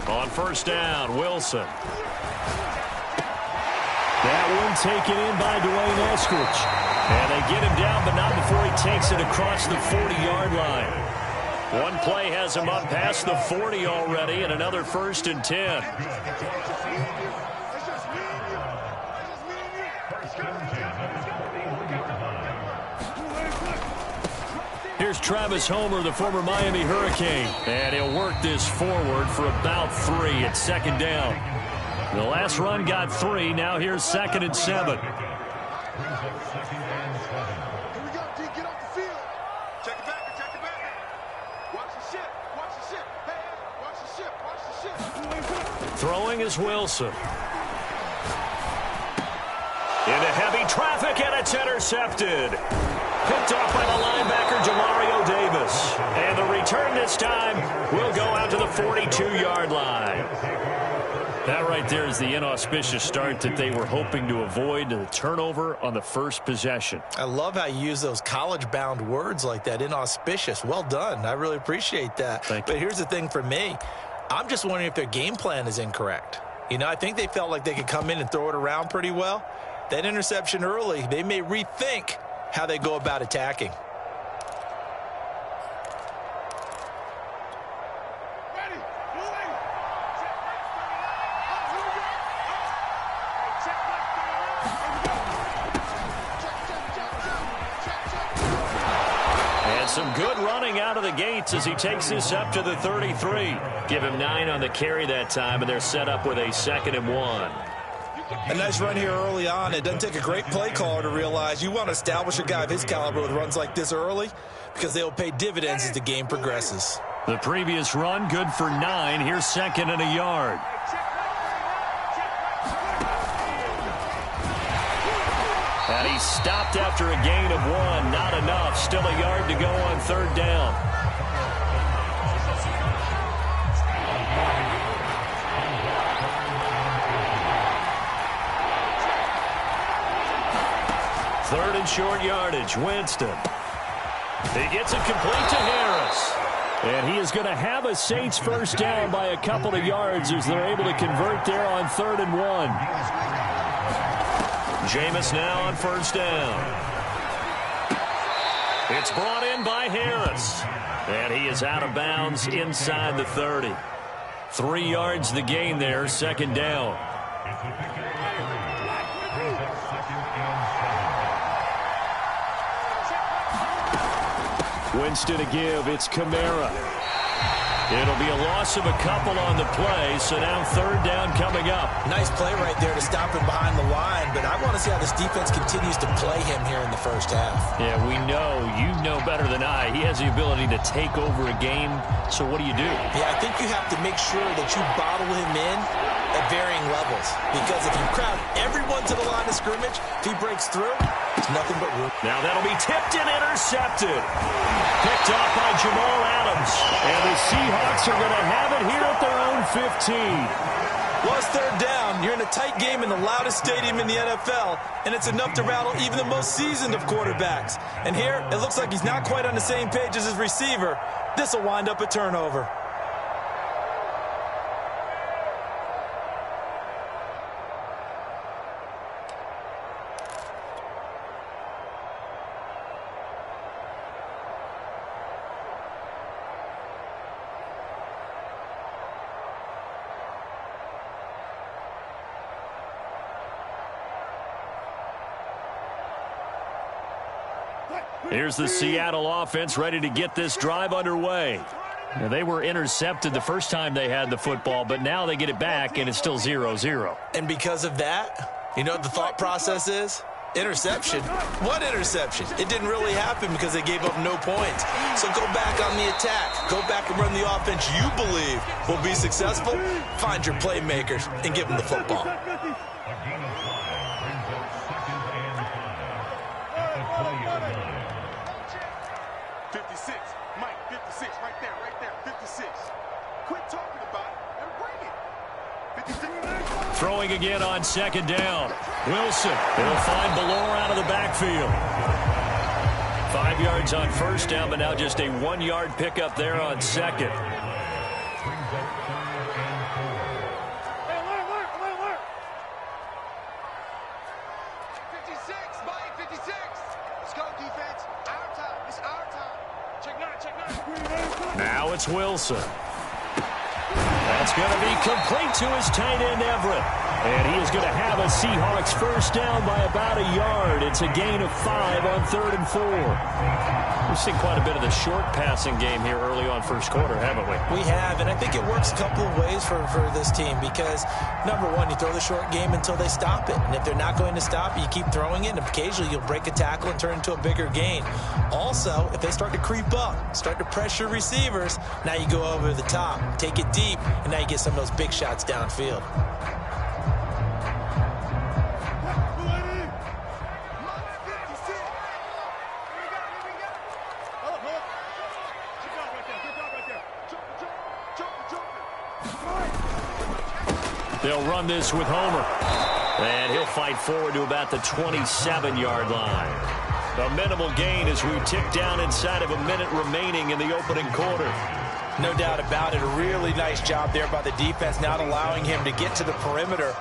On first down, Wilson. That one taken in by Dwayne Eskridge. And they get him down, but not before he takes it across the 40-yard line. One play has him up past the 40 already, and another 1st and 10. Here's Travis Homer, the former Miami Hurricane. And he'll work this forward for about 3 at 2nd down. The last run got 3. Now here's 2nd and 7. Here we go, D. Get off the field. Check it back. Check it back. Watch the ship. Watch the ship. Hey, watch the ship. Watch the ship. Throwing is Wilson. Into heavy traffic, and it's intercepted. Picked off by the linebacker, Jamario Davis. And the return this time will go out to the 42-yard line. That right there is the inauspicious start that they were hoping to avoid, the turnover on the first possession. I love how you use those college-bound words like that, inauspicious. Well done. I really appreciate that. But here's the thing for me. I'm just wondering if their game plan is incorrect. You know, I think they felt like they could come in and throw it around pretty well. That interception early, they may rethink how they go about attacking. And some good running out of the gates as he takes this up to the 33. Give him 9 on the carry that time, and they're set up with a 2nd and 1. A nice run here early on. It doesn't take a great play caller to realize you want to establish a guy of his caliber with runs like this early because they will pay dividends as the game progresses. The previous run, good for 9. Here's 2nd and a yard. And he stopped after a gain of 1. Not enough. Still a yard to go on 3rd down. Third and short yardage. Winston. He gets it complete to Harris. And he is going to have a Saints first down by a couple of yards as they're able to convert there on 3rd and 1. Jameis now on first down. It's brought in by Harris. And he is out of bounds inside the 30. 3 yards the gain there, 2nd down. Winston to give. It's Kamara. It'll be a loss of a couple on the play, so now 3rd down coming up. Nice play right there to stop him behind the line, but I want to see how this defense continues to play him here in the first half. Yeah, we know. You know better than I. He has the ability to take over a game, so what do you do? Yeah, I think you have to make sure that you bottle him in at varying levels, because if you crowd everyone to the line of scrimmage, if he breaks through, it's nothing but room. Now that'll be tipped and intercepted. Picked off by Jamal Adams. And the Seahawks are going to have it here at their own 15. Well, it's 3rd down. You're in a tight game in the loudest stadium in the NFL, and it's enough to rattle even the most seasoned of quarterbacks. And here, it looks like he's not quite on the same page as his receiver. This will wind up a turnover. Here's the Seattle offense ready to get this drive underway. Now, they were intercepted the first time they had the football, but now they get it back, and it's still 0-0. And because of that, you know what the thought process is? Interception. What interception? It didn't really happen because they gave up no points. So go back on the attack. Go back and run the offense you believe will be successful. Find your playmakers and give them the football. Throwing again on 2nd down. Wilson. He'll find Ballore out of the backfield. 5 yards on first down, but now just a 1-yard pickup there on 2nd. Now it's Wilson. That's going to be complete to his tight end, Everett. And he is going to have a Seahawks first down by about a yard. It's a gain of 5 on 3rd and 4. We've seen quite a bit of the short passing game here early on first quarter, haven't we? We have, and I think it works a couple of ways for this team because, number one, you throw the short game until they stop it. And if they're not going to stop it, you keep throwing it, and occasionally you'll break a tackle and turn it into a bigger gain. Also, if they start to creep up, start to pressure receivers, now you go over the top, take it deep, and now you get some of those big shots downfield. They'll run this with Homer. And he'll fight forward to about the 27-yard line. A minimal gain as we tick down inside of a minute remaining in the opening quarter. No doubt about it. A really nice job there by the defense, not allowing him to get to the perimeter.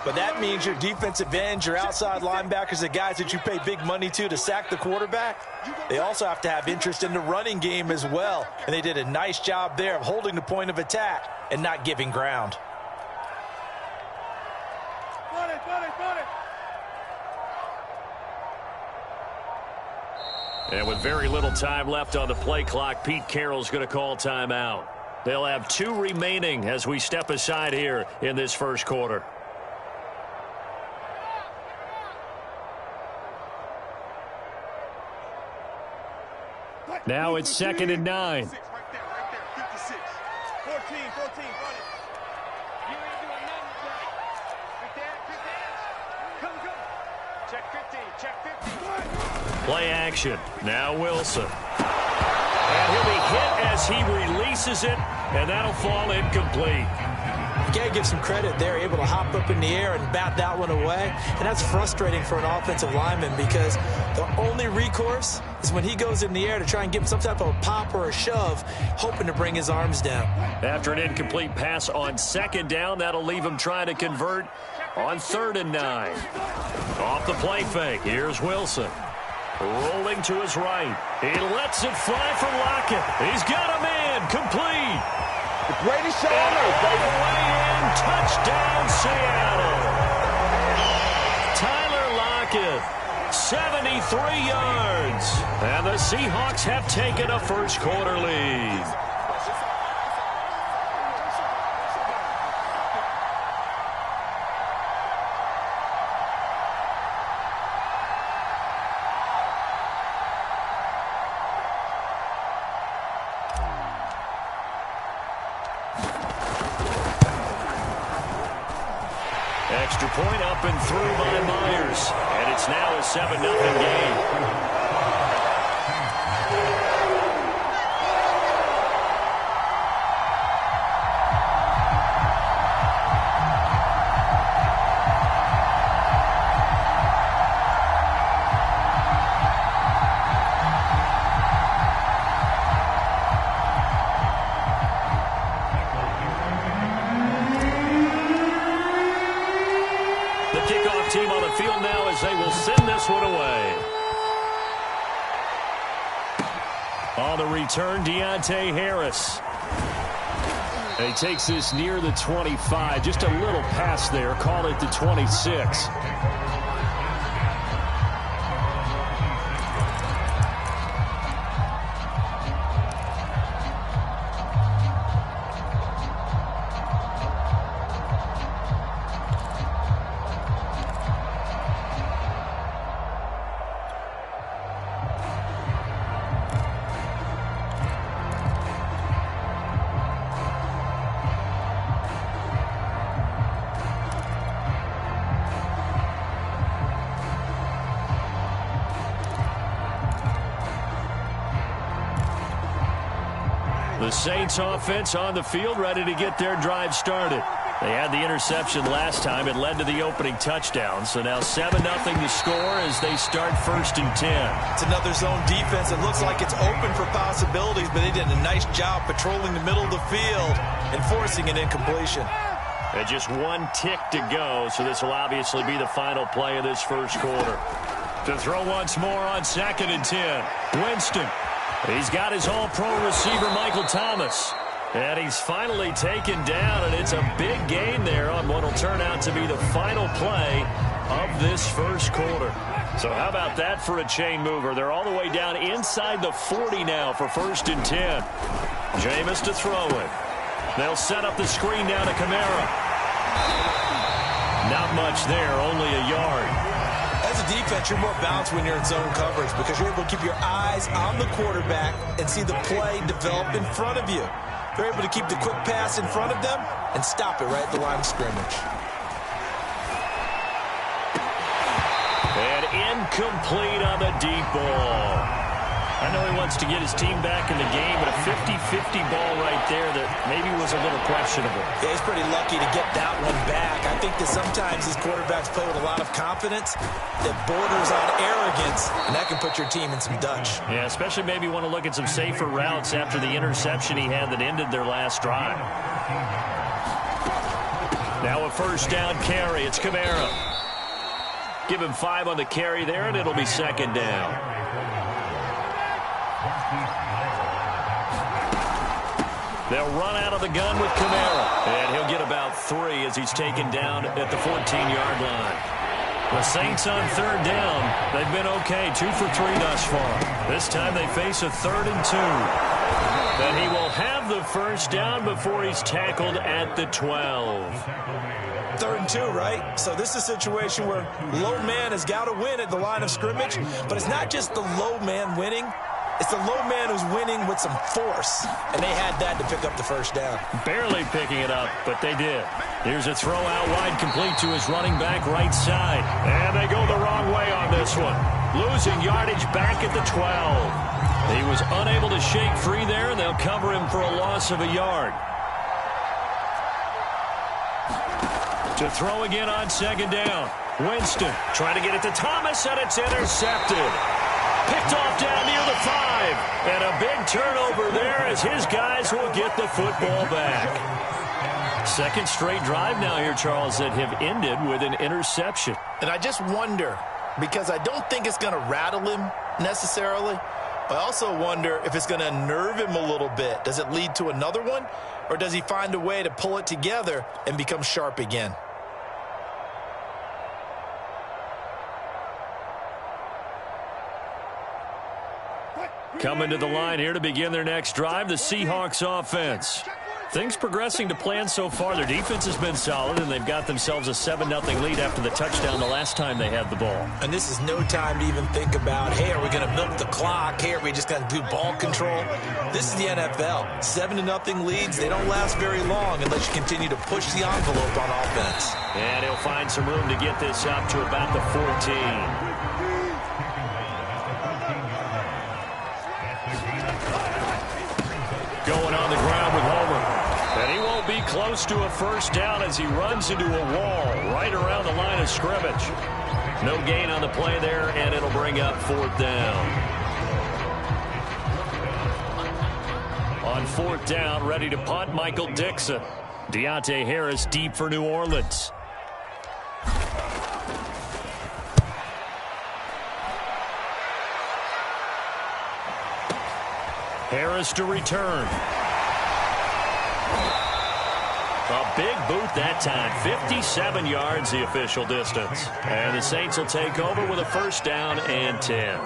But that means your defensive ends, your outside linebackers, the guys that you pay big money to sack the quarterback, they also have to have interest in the running game as well. And they did a nice job there of holding the point of attack and not giving ground. And with very little time left on the play clock, Pete Carroll's going to call timeout. They'll have 2 remaining as we step aside here in this first quarter. Now it's 2nd and 9. Right there, 56. 14, run it. You ain't doing nothing today. Right there. Come. Check 50. Play action. Now Wilson. And he'll be hit as he releases it, and that'll fall incomplete. You got to give some credit there, able to hop up in the air and bat that one away. And that's frustrating for an offensive lineman because the only recourse is when he goes in the air to try and give some type of a pop or a shove, hoping to bring his arms down. After an incomplete pass on 2nd down, that'll leave him trying to convert on 3rd and 9. Off the play fake, here's Wilson. Rolling to his right. He lets it fly for Lockett. He's got a man complete. Brady Sanders, all the way in. Touchdown, Seattle. Tyler Lockett, 73 yards. And the Seahawks have taken a first quarter lead. Extra point up and through by Myers. And it's now a 7-0 game. Team on the field now as they will send this one away. On the return, Deontay Harris. And he takes this near the 25. Just a little pass there. Call it the 26. The Saints offense on the field, ready to get their drive started. They had the interception last time. It led to the opening touchdown. So now 7-0 to score as they start 1st and 10. It's another zone defense. It looks like it's open for possibilities, but they did a nice job patrolling the middle of the field and forcing an incompletion. And just 1 tick to go, so this will obviously be the final play of this first quarter. To throw once more on 2nd and 10. Winston. He's got his all-pro receiver, Michael Thomas. And he's finally taken down, and it's a big gain there on what will turn out to be the final play of this first quarter. So how about that for a chain mover? They're all the way down inside the 40 now for 1st and 10. Jameis to throw it. They'll set up the screen down to Kamara. Not much there, only a yard. As a defense, you're more balanced when you're in zone coverage because you're able to keep your eyes on the quarterback and see the play develop in front of you. They're able to keep the quick pass in front of them and stop it right at the line of scrimmage. And incomplete on the deep ball. I know he wants to get his team back in the game, but a 50-50 ball right there that maybe was a little questionable. Yeah, he's pretty lucky to get that one back. I think that sometimes these quarterbacks play with a lot of confidence that borders on arrogance, and that can put your team in some Dutch. Yeah, especially maybe want to look at some safer routes after the interception he had that ended their last drive. Now a 1st down carry. It's Kamara. Give him 5 on the carry there, and it'll be 2nd down. They'll run out of the gun with Kamara. And he'll get about 3 as he's taken down at the 14-yard line. The Saints on 3rd down. They've been okay, 2 for 3 thus far. This time they face a 3rd and 2. But he will have the 1st down before he's tackled at the 12. 3rd and 2, right? So this is a situation where low man has got to win at the line of scrimmage. But it's not just the low man winning. It's the low man who's winning with some force. And they had that to pick up the 1st down. Barely picking it up, but they did. Here's a throw out wide complete to his running back right side. And they go the wrong way on this one. Losing yardage back at the 12. He was unable to shake free there, and they'll cover him for a loss of a yard. To throw again on 2nd down. Winston trying to get it to Thomas, and it's intercepted. Picked off down near the 5. And a big turnover there as his guys will get the football back. 2nd straight drive now here, Charles, that have ended with an interception. And I just wonder, because I don't think it's going to rattle him necessarily, I also wonder if it's going to unnerve him a little bit. Does it lead to another one? Or does he find a way to pull it together and become sharp again? Coming to the line here to begin their next drive, the Seahawks offense. Things progressing to plan so far. Their defense has been solid, and they've got themselves a 7-0 lead after the touchdown the last time they had the ball. And this is no time to even think about, hey, are we going to milk the clock? Hey, are we just going to do ball control? This is the NFL. 7-0 leads, they don't last very long unless you continue to push the envelope on offense. And he'll find some room to get this up to about the 14. Going on the ground with Homer. And he won't be close to a 1st down as he runs into a wall right around the line of scrimmage. No gain on the play there, and it'll bring up 4th down. On 4th down, ready to punt, Michael Dixon. Deontay Harris deep for New Orleans. Harris to return. A big boot that time. 57 yards the official distance. And the Saints will take over with a 1st down and 10.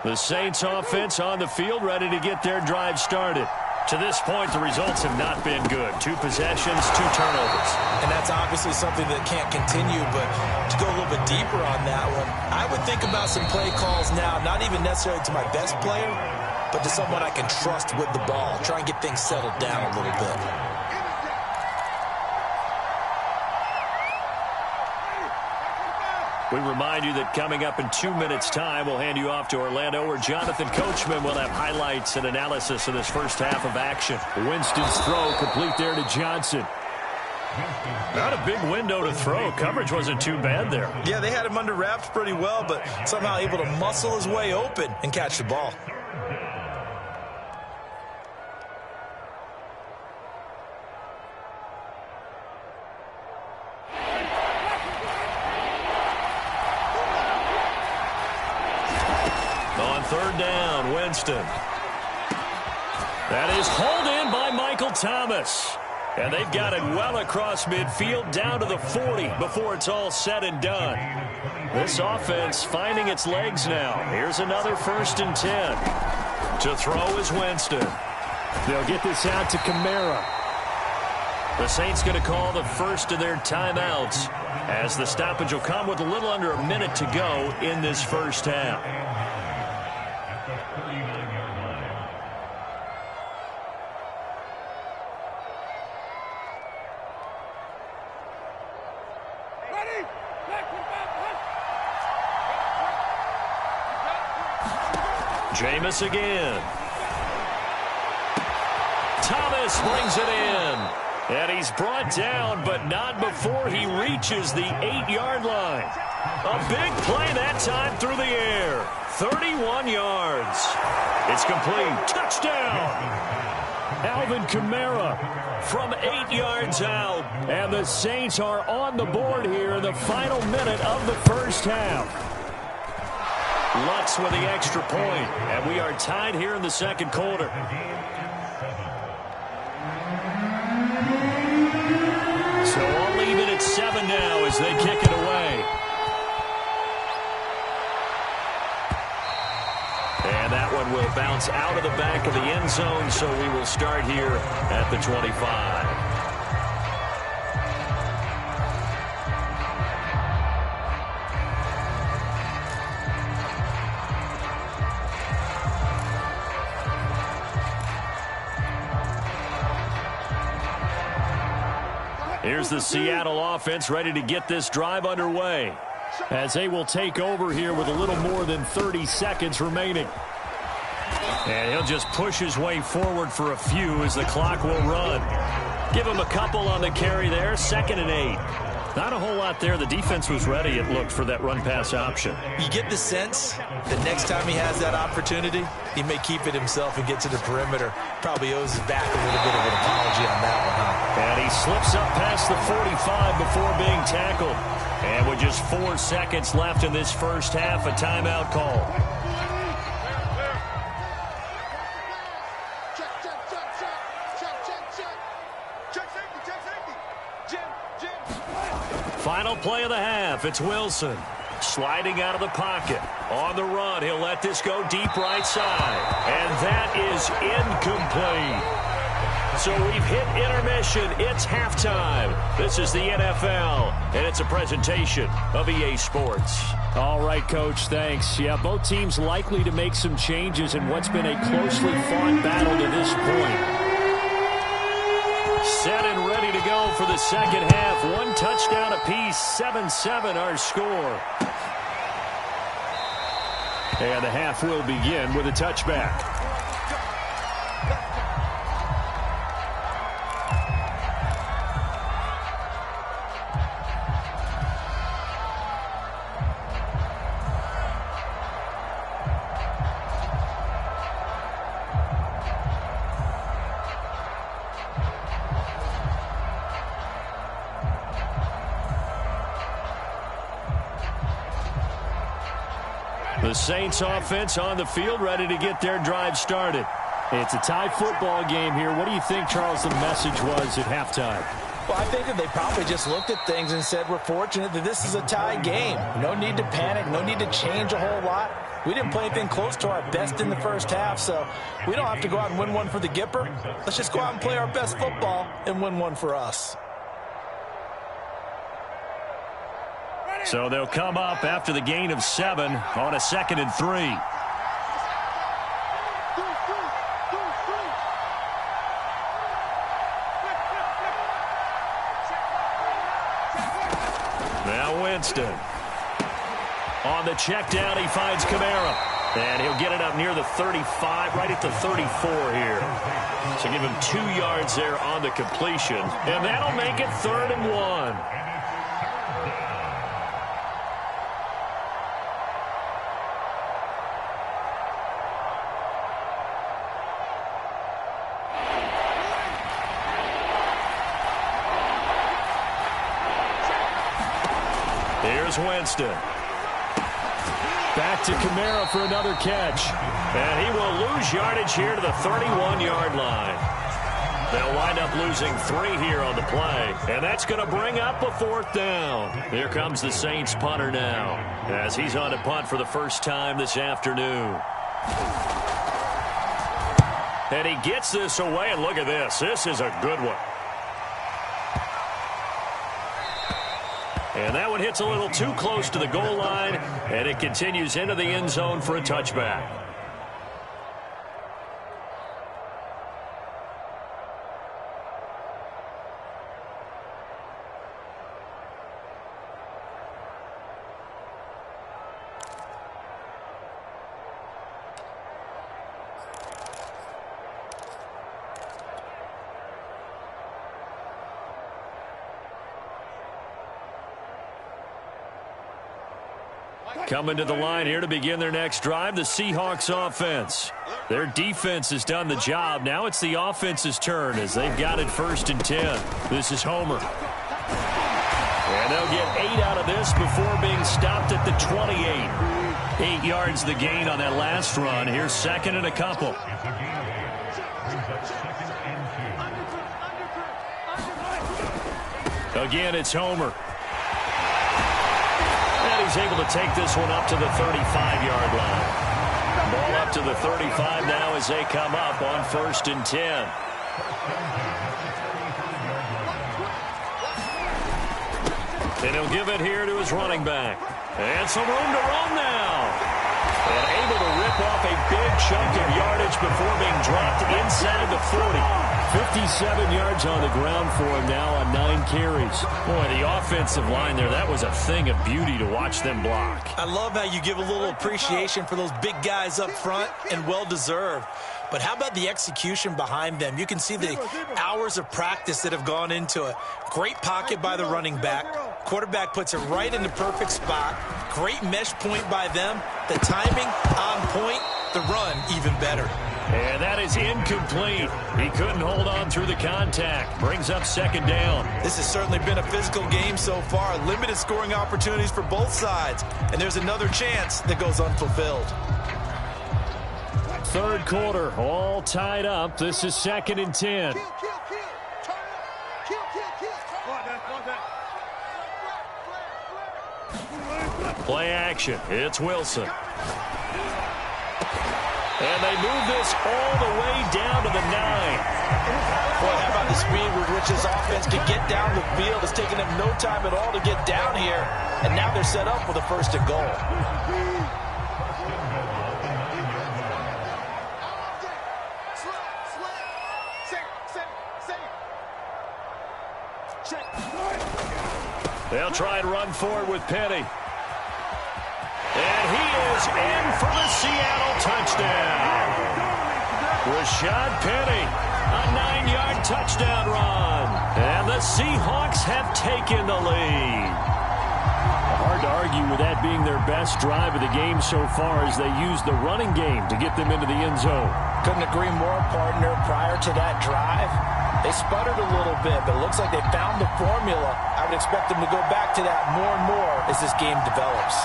The Saints offense on the field, ready to get their drive started. To this point, the results have not been good. 2 possessions, 2 turnovers. And that's obviously something that can't continue, but to go a little bit deeper on that one, I would think about some play calls now, not even necessarily to my best player, but to someone I can trust with the ball. Try and get things settled down a little bit. We remind you that coming up in 2 minutes' time, we'll hand you off to Orlando, where Jonathan Coachman will have highlights and analysis of this first half of action. Winston's throw complete there to Johnson. Not a big window to throw. Coverage wasn't too bad there. Yeah, they had him under wraps pretty well, but somehow able to muscle his way open and catch the ball. On third down, Winston. That is hauled in by Michael Thomas. And they've got it well across midfield down to the 40 before it's all said and done. This offense finding its legs now. Here's another 1st and 10. To throw is Winston. They'll get this out to Kamara. The Saints going to call the first of their timeouts as the stoppage will come with a little under a minute to go in this first half. Jameis again. Thomas brings it in. And he's brought down, but not before he reaches the 8-yard line. A big play that time through the air. 31 yards. It's complete. Touchdown. Alvin Kamara from 8 yards out. And the Saints are on the board here in the final minute of the first half. Lutz with the extra point, and we are tied here in the second quarter. So I'll leave it at 7 now as they kick it away. And that one will bounce out of the back of the end zone, so we will start here at the 25. Here's the Seattle offense ready to get this drive underway as they will take over here with a little more than 30 seconds remaining. And he'll just push his way forward for a few as the clock will run. Give him a couple on the carry there. 2nd and 8. Not a whole lot there. The defense was ready, it looked, for that run-pass option. You get the sense that next time he has that opportunity, he may keep it himself and get to the perimeter. Probably owes his back a little bit of an apology on that one, huh? And he slips up past the 45 before being tackled. And with just 4 seconds left in this first half, a timeout call. Final play of the half. It's Wilson sliding out of the pocket. On the run, he'll let this go deep right side. And that is incomplete. So we've hit intermission. It's halftime. This is the NFL, and it's a presentation of EA Sports. All right, Coach, thanks. Yeah, both teams likely to make some changes in what's been a closely fought battle to this point. Set and ready to go for the second half. 1 touchdown apiece. 7-7 our score. And the half will begin with a touchback. The Saints offense on the field ready to get their drive started. It's a tie football game here. What do you think, Charles, the message was at halftime? Well, I think that they probably just looked at things and said, we're fortunate that this is a tie game. No need to panic. No need to change a whole lot. We didn't play anything close to our best in the first half, so we don't have to go out and win one for the Gipper. Let's just go out and play our best football and win one for us. So they'll come up after the gain of 7 on a 2nd and 3. Now Winston. On the check down, he finds Kamara. And he'll get it up near the 35, right at the 34 here. So give him 2 yards there on the completion. And that'll make it 3rd and 1. Here's Winston. Back to Kamara for another catch. And he will lose yardage here to the 31-yard line. They'll wind up losing 3 here on the play. And that's going to bring up a 4th down. Here comes the Saints punter now, as he's on to punt for the first time this afternoon. And he gets this away, and look at this. This is a good one. And that one hits a little too close to the goal line, and it continues into the end zone for a touchback. Coming to the line here to begin their next drive, the Seahawks offense. Their defense has done the job. Now it's the offense's turn as they've got it 1st and 10. This is Homer. And they'll get 8 out of this before being stopped at the 28. 8 yards the gain on that last run. Here's 2nd and a couple. Again, it's Homer. He's able to take this one up to the 35-yard line. Ball up to the 35 now as they come up on 1st and 10. And he'll give it here to his running back. And some room to run now. And able to rip off a big chunk of yardage before being dropped inside the 40. 57 yards on the ground for him now on 9 carries. Boy, the offensive line there, that was a thing of beauty to watch them block. I love how you give a little appreciation for those big guys up front, and well-deserved. But how about the execution behind them? You can see the hours of practice that have gone into it. Great pocket by the running back. Quarterback puts it right in the perfect spot. Great mesh point by them. The timing on point. The run even better. And that is incomplete. He couldn't hold on through the contact. Brings up 2nd down. This has certainly been a physical game so far. Limited scoring opportunities for both sides. And there's another chance that goes unfulfilled. 3rd quarter, all tied up. This is 2nd and 10. Play action. It's Wilson. And they move this all the way down to the 9. Boy, how about the speed with which this offense can get down the field? It's taken them no time at all to get down here. And now they're set up for the 1st and goal. They'll try and run forward with Penny. And he is in for the Seattle touchdown. Rashad Penny, a 9-yard touchdown run. And the Seahawks have taken the lead. Hard to argue with that being their best drive of the game so far as they use the running game to get them into the end zone. Couldn't agree more, partner. Prior to that drive, they sputtered a little bit, but it looks like they found the formula. I would expect them to go back to that more and more as this game develops.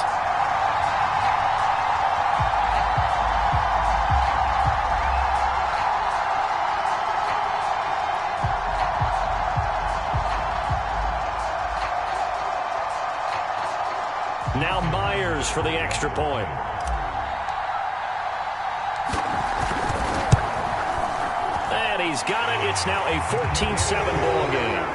Now Myers for the extra point. And he's got it. It's now a 14-7 ball game.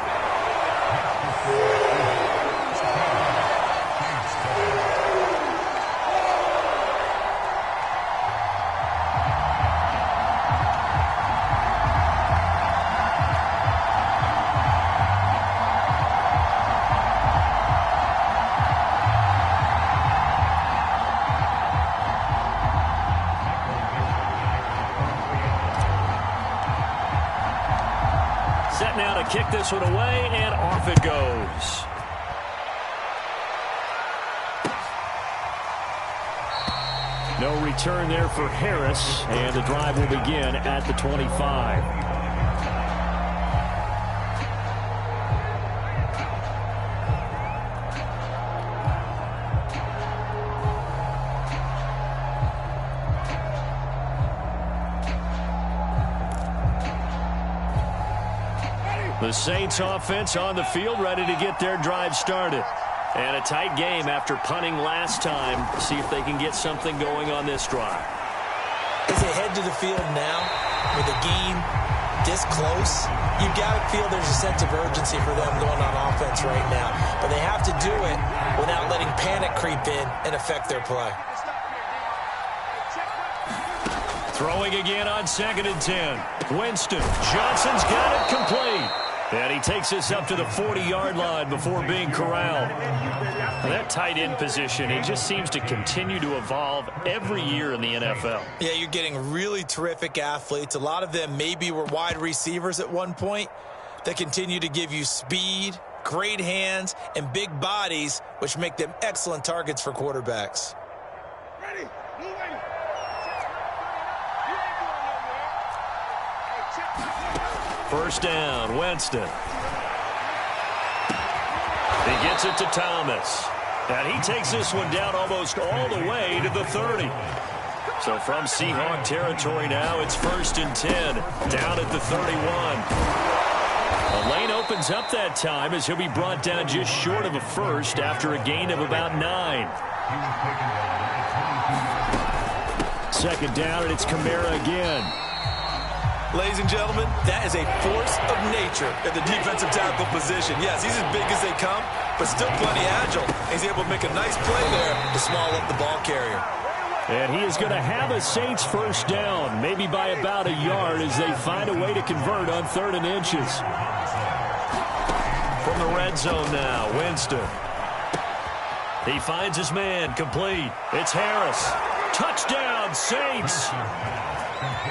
Set now to kick this one away, and off it goes. No return there for Harris, and the drive will begin at the 25. The Saints offense on the field, ready to get their drive started. And a tight game after punting last time. See if they can get something going on this drive. As they head to the field now, with the game this close, you've got to feel there's a sense of urgency for them going on offense right now. But they have to do it without letting panic creep in and affect their play. Throwing again on 2nd and 10. Winston. Johnson's got it complete. And he takes this up to the 40-yard line before being corralled. That tight end position, it just seems to continue to evolve every year in the NFL. Yeah, you're getting really terrific athletes. A lot of them maybe were wide receivers at one point that continue to give you speed, great hands, and big bodies, which make them excellent targets for quarterbacks. Ready, moving. First down, Winston. He gets it to Thomas. And he takes this one down almost all the way to the 30. So from Seahawk territory now, it's 1st and 10, down at the 31. The lane opens up that time as he'll be brought down just short of a first after a gain of about 9. 2nd down, and it's Kamara again. Ladies and gentlemen, that is a force of nature at the defensive tackle position. Yes, he's as big as they come, but still plenty agile. He's able to make a nice play there to small up the ball carrier. And he is going to have a Saints first down, maybe by about a yard as they find a way to convert on 3rd and inches. From the red zone now, Winston. He finds his man, complete. It's Harris. Touchdown, Saints!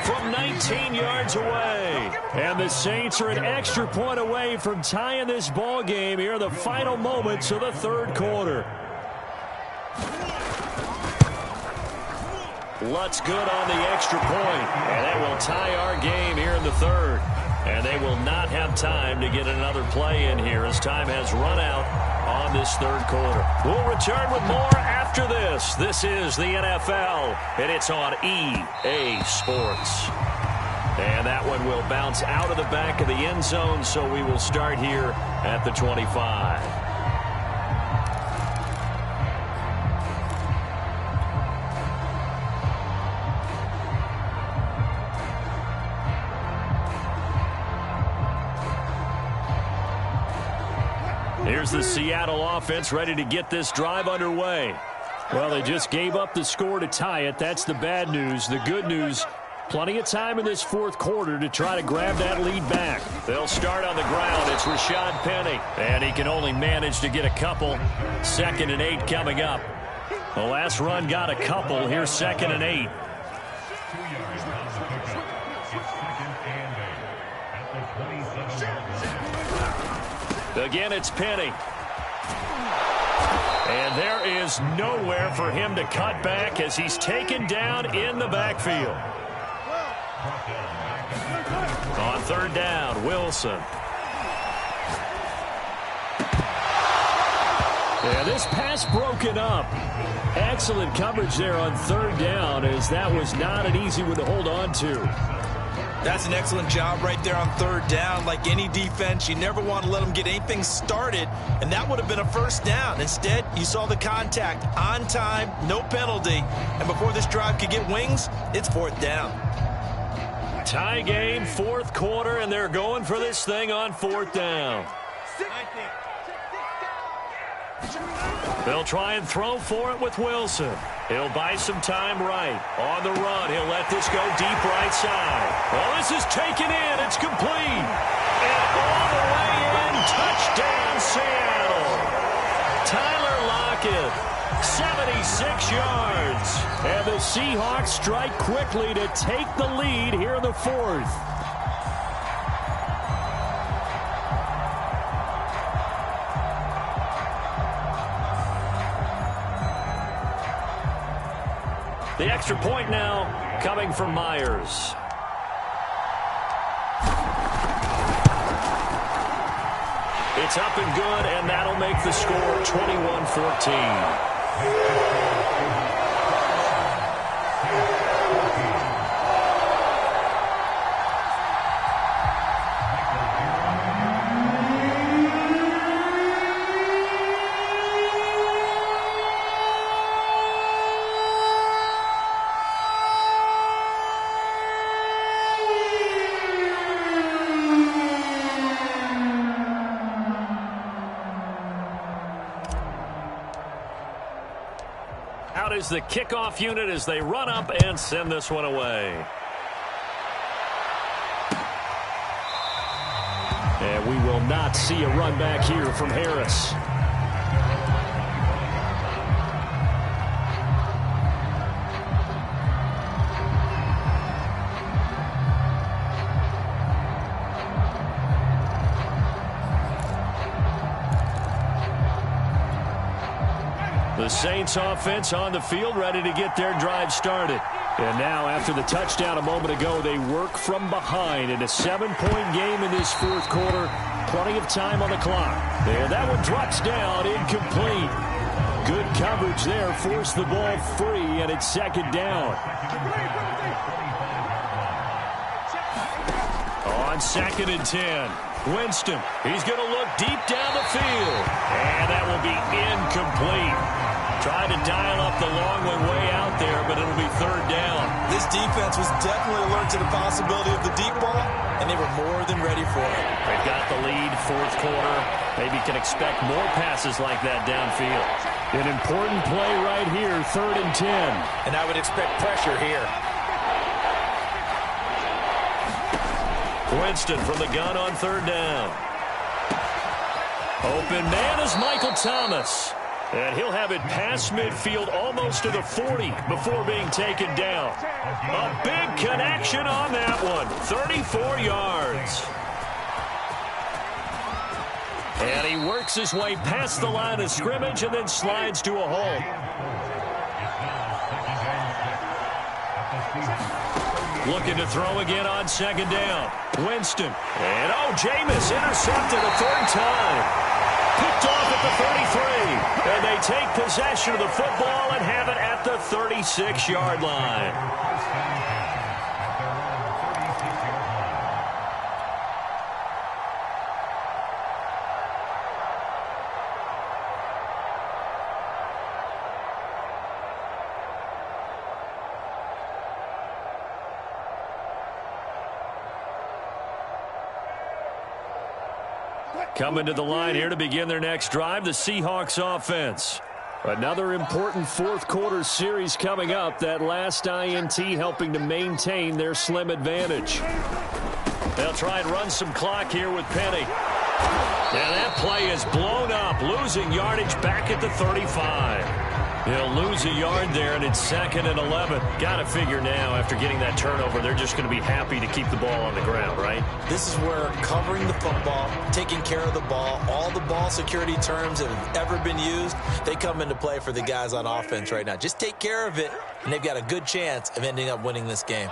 From 19 yards away. And the Saints are an extra point away from tying this ball game here in the final moments of the 3rd quarter. Lutz good on the extra point, and that will tie our game here in the 3rd. And they will not have time to get another play in here as time has run out on this 3rd quarter. We'll return with more after this. This is the NFL, and it's on EA Sports. And that one will bounce out of the back of the end zone, so we will start here at the 25. Here's the Seattle offense ready to get this drive underway. Well, they just gave up the score to tie it. That's the bad news. The good news, plenty of time in this 4th quarter to try to grab that lead back. They'll start on the ground. It's Rashad Penny, and he can only manage to get a couple. 2nd and 8 coming up. The last run got a couple. Here's 2nd and 8. Again, it's Penny. And there is nowhere for him to cut back as he's taken down in the backfield. On 3rd down, Wilson. And this pass broken up. Excellent coverage there on 3rd down, as that was not an easy one to hold on to. That's an excellent job right there on 3rd down. Like any defense, you never want to let them get anything started, and that would have been a first down. Instead, you saw the contact on time, no penalty, and before this drive could get wings, it's 4th down. Tie game, 4th quarter, and they're going for this thing on 4th down. They'll try and throw for it with Wilson. He'll buy some time right. On the run, he'll let this go deep right side. Well, this is taken in. It's complete. And all the way in, touchdown Seattle. Tyler Lockett, 76 yards. And the Seahawks strike quickly to take the lead here in the 4th. The extra point now coming from Myers. It's up and good, and that'll make the score 21-14. Out is the kickoff unit as they run up and send this one away. And we will not see a run back here from Harris. The Saints offense on the field, ready to get their drive started. And now, after the touchdown a moment ago, they work from behind in a 7-point game in this fourth quarter. Plenty of time on the clock. And that one drops down, incomplete. Good coverage there, forced the ball free, and it's second down. On 2nd and 10. Winston, he's going to look deep down the field. And that will be incomplete. Tried to dial up the long way out there, but it'll be third down. This defense was definitely alert to the possibility of the deep ball, and they were more than ready for it. They've got the lead, fourth quarter. Maybe can expect more passes like that downfield. An important play right here, 3rd and 10. And I would expect pressure here. Winston from the gun on 3rd down. Open man is Michael Thomas. And he'll have it past midfield almost to the 40 before being taken down. A big connection on that one. 34 yards. And he works his way past the line of scrimmage and then slides to a halt. Looking to throw again on 2nd down. Winston. And Jameis intercepted a 3rd time. Picked off at the 33. And they take possession of the football and have it at the 36-yard line. Coming to the line here to begin their next drive, the Seahawks offense. Another important fourth quarter series coming up. That last INT helping to maintain their slim advantage. They'll try and run some clock here with Penny. Now that play is blown up, losing yardage back at the 35. He'll lose a yard there, and it's 2nd and 11. Got to figure now, after getting that turnover, they're just going to be happy to keep the ball on the ground, right? This is where covering the football, taking care of the ball, all the ball security terms that have ever been used, they come into play for the guys on offense right now. Just take care of it, and they've got a good chance of ending up winning this game.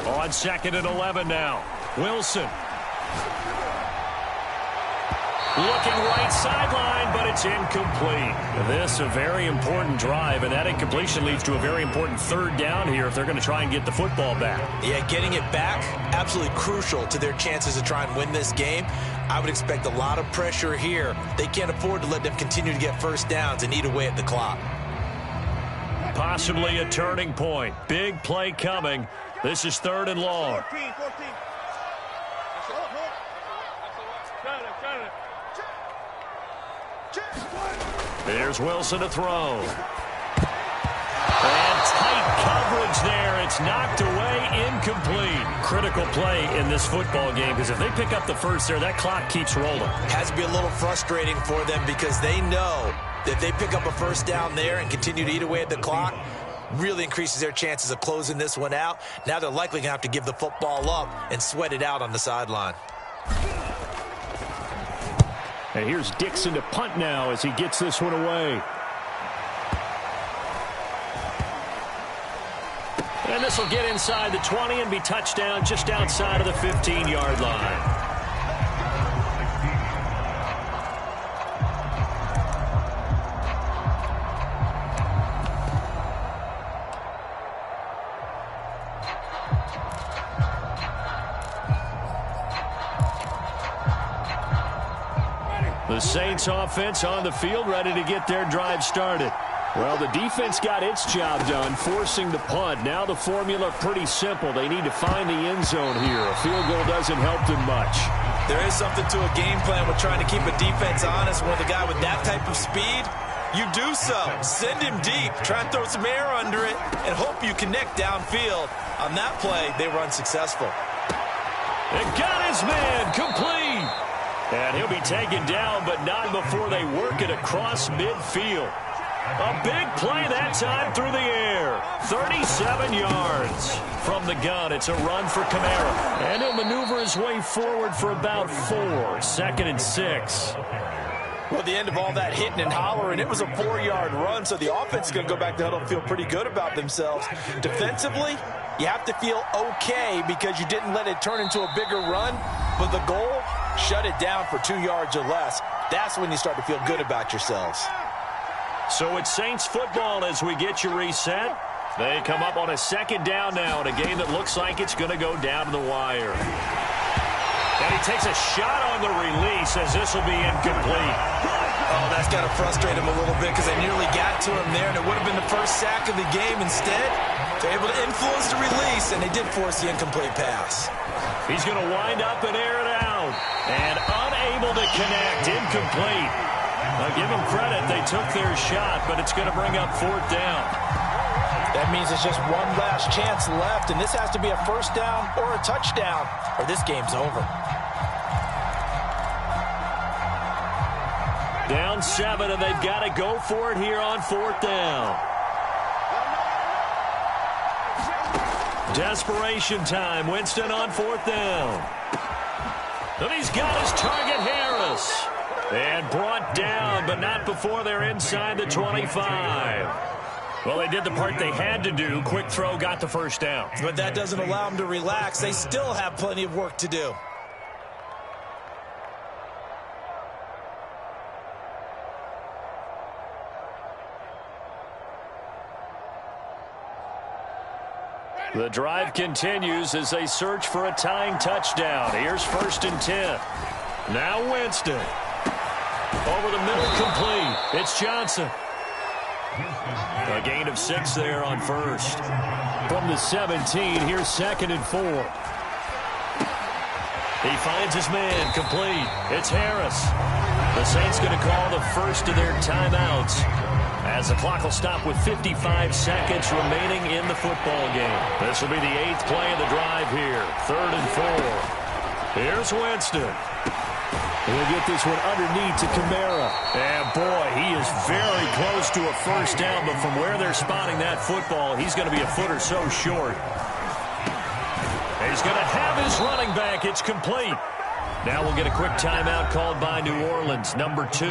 On 2nd and 11 now. Wilson. Looking right sideline, but it's incomplete. This a very important drive, and that incompletion leads to a very important 3rd down here if they're going to try and get the football back. Yeah, getting it back, absolutely crucial to their chances to try and win this game. I would expect a lot of pressure here. They can't afford to let them continue to get first downs and eat away at the clock. Possibly a turning point. Big play coming. This is 3rd and long. 14. There's Wilson to throw. And tight coverage there. It's knocked away, incomplete. Critical play in this football game, because if they pick up the first there, that clock keeps rolling. Has to be a little frustrating for them, because they know that if they pick up a first down there and continue to eat away at the clock, really increases their chances of closing this one out. Now they're likely going to have to give the football up and sweat it out on the sideline. And here's Dixon to punt now as he gets this one away. And this will get inside the 20 and be touchdown just outside of the 15-yard line. The Saints offense on the field, ready to get their drive started. Well, the defense got its job done, forcing the punt. Now the formula pretty simple. They need to find the end zone here. A field goal doesn't help them much. There is something to a game plan with trying to keep a defense honest. When the guy with that type of speed, you do so. Send him deep. Try and throw some air under it and hope you connect downfield. On that play, they were unsuccessful. It got his man complete. And he'll be taken down, but not before they work it across midfield. A big play that time through the air. 37 yards from the gun. It's a run for Kamara. And he'll maneuver his way forward for about 4. 2nd and 6. Well, the end of all that hitting and hollering, it was a 4-yard run, so the offense is going to go back to huddle and feel pretty good about themselves. Defensively, you have to feel okay because you didn't let it turn into a bigger run, but the goal, shut it down for 2 yards or less. That's when you start to feel good about yourselves. So it's Saints football as we get you reset. They come up on a 2nd down now in a game that looks like it's going to go down to the wire. And he takes a shot on the release as this will be incomplete. Oh, that's got to frustrate him a little bit because they nearly got to him there, and it would have been the first sack of the game. Instead, they're able to influence the release, and they did force the incomplete pass. He's going to wind up and air it out. And unable to connect, incomplete. Now, give them credit, they took their shot, but it's going to bring up 4th down. That means it's just one last chance left, and this has to be a 1st down or a touchdown, or this game's over. Down 7, and they've got to go for it here on 4th down. Desperation time. Winston on 4th down. And he's got his target, Harris. And brought down, but not before they're inside the 25. Well, they did the part they had to do. Quick throw, got the 1st down. But that doesn't allow them to relax. They still have plenty of work to do. The drive continues as they search for a tying touchdown. Here's 1st and 10. Now Winston. Over the middle, complete. It's Johnson. A gain of 6 there on 1st. From the 17, here's 2nd and 4. He finds his man, complete. It's Harris. The Saints going to call the first of their timeouts as the clock will stop with 55 seconds remaining in the football game. This will be the 8th play of the drive here. 3rd and 4. Here's Winston. He'll get this one underneath to Kamara. And, boy, he is very close to a 1st down, but from where they're spotting that football, he's going to be a foot or so short. And he's going to have his running back. It's complete. Now we'll get a quick timeout called by New Orleans, number 2.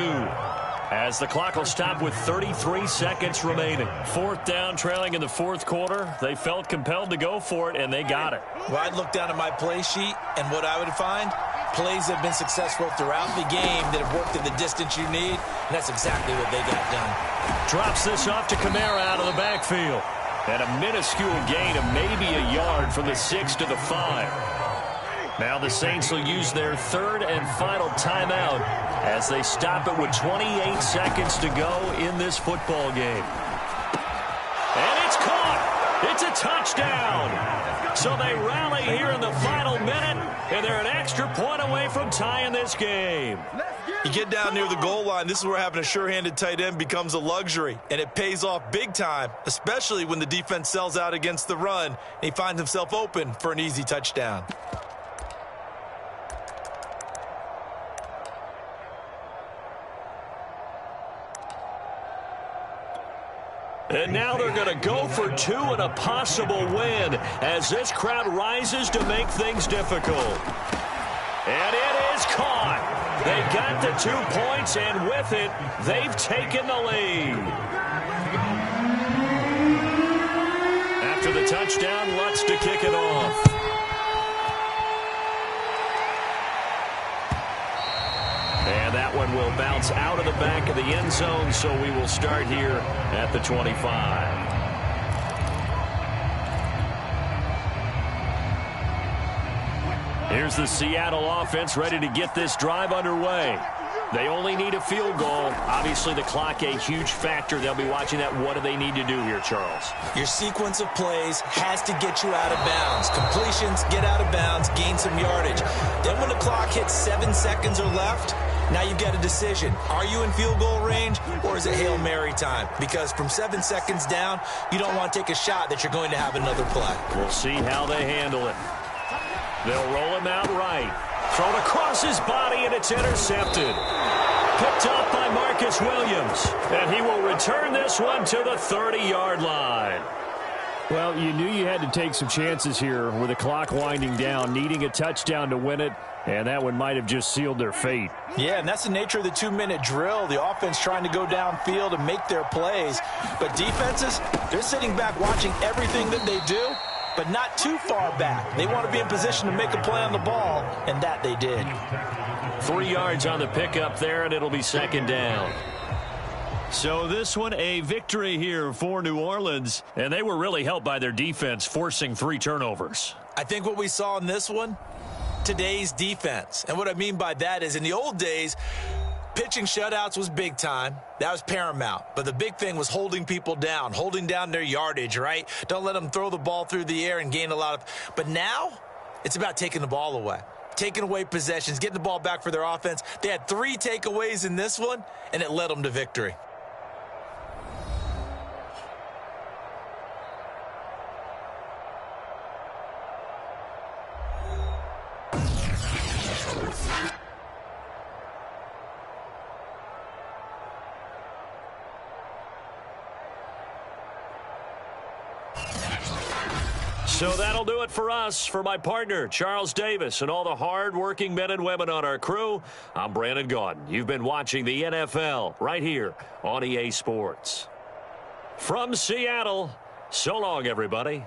As the clock will stop with 33 seconds remaining. 4th down, trailing in the 4th quarter. They felt compelled to go for it, and they got it. Well, I'd look down at my play sheet, and what I would find, plays have been successful throughout the game that have worked in the distance you need, and that's exactly what they got done. Drops this off to Kamara out of the backfield. And a minuscule gain of maybe a yard from the 6 to the 5. Now the Saints will use their 3rd and final timeout as they stop it with 28 seconds to go in this football game. And it's caught. It's a touchdown. So they rally here in the final minute, and they're an extra point away from tying this game. You get down near the goal line, this is where having a sure-handed tight end becomes a luxury, and it pays off big time, especially when the defense sells out against the run, and he finds himself open for an easy touchdown. And now they're going to go for two and a possible win as this crowd rises to make things difficult. And it is caught. They got the 2 points, and with it, they've taken the lead. After the touchdown, Lutz to kick it off. And that one will bounce out of the back of the end zone, so we will start here at the 25. Here's the Seattle offense ready to get this drive underway. They only need a field goal. Obviously, the clock a huge factor. They'll be watching that. What do they need to do here, Charles? Your sequence of plays has to get you out of bounds. Completions, get out of bounds, gain some yardage. Then when the clock hits 7 seconds or left, now you've got a decision. Are you in field goal range, or is it Hail Mary time? Because from 7 seconds down, you don't want to take a shot that you're going to have another play. We'll see how they handle it. They'll roll him out right. Thrown across his body, and it's intercepted. Picked up by Marcus Williams. And he will return this one to the 30-yard line. Well, you knew you had to take some chances here with the clock winding down, needing a touchdown to win it, and that one might have just sealed their fate. Yeah, and that's the nature of the 2-minute drill. The offense trying to go downfield and make their plays. But defenses, they're sitting back watching everything that they do, but not too far back. They want to be in position to make a play on the ball, and that they did. 3 yards on the pickup there, and it'll be second down. So this one, a victory here for New Orleans, and they were really helped by their defense, forcing 3 turnovers. I think what we saw in this one, today's defense. And what I mean by that is in the old days, pitching shutouts was big time. That was paramount. But the big thing was holding people down, holding down their yardage, right? Don't let them throw the ball through the air and gain a lot of. But now it's about taking the ball away, taking away possessions, getting the ball back for their offense. They had 3 takeaways in this one, and it led them to victory. So that'll do it for us. For my partner, Charles Davis, and all the hard-working men and women on our crew, I'm Brandon Gaudin. You've been watching the NFL right here on EA Sports. From Seattle, so long, everybody.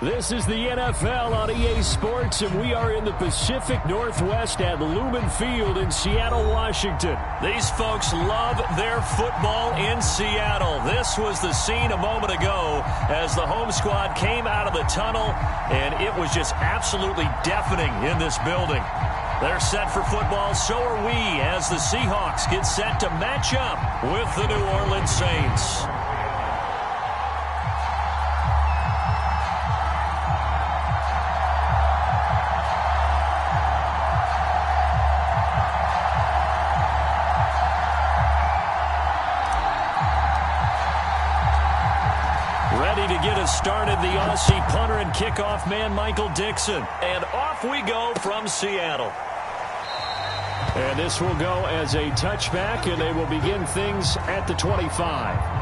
This is the NFL on EA Sports, and we are in the Pacific Northwest at Lumen Field in Seattle, Washington. These folks love their football in Seattle. This was the scene a moment ago as the home squad came out of the tunnel, and it was just absolutely deafening in this building. They're set for football, so are we, as the Seahawks get set to match up with the New Orleans Saints. Ready to get us started, the Aussie punter and kickoff man, Michael Dixon. And off we go from Seattle. And this will go as a touchback, and they will begin things at the 25.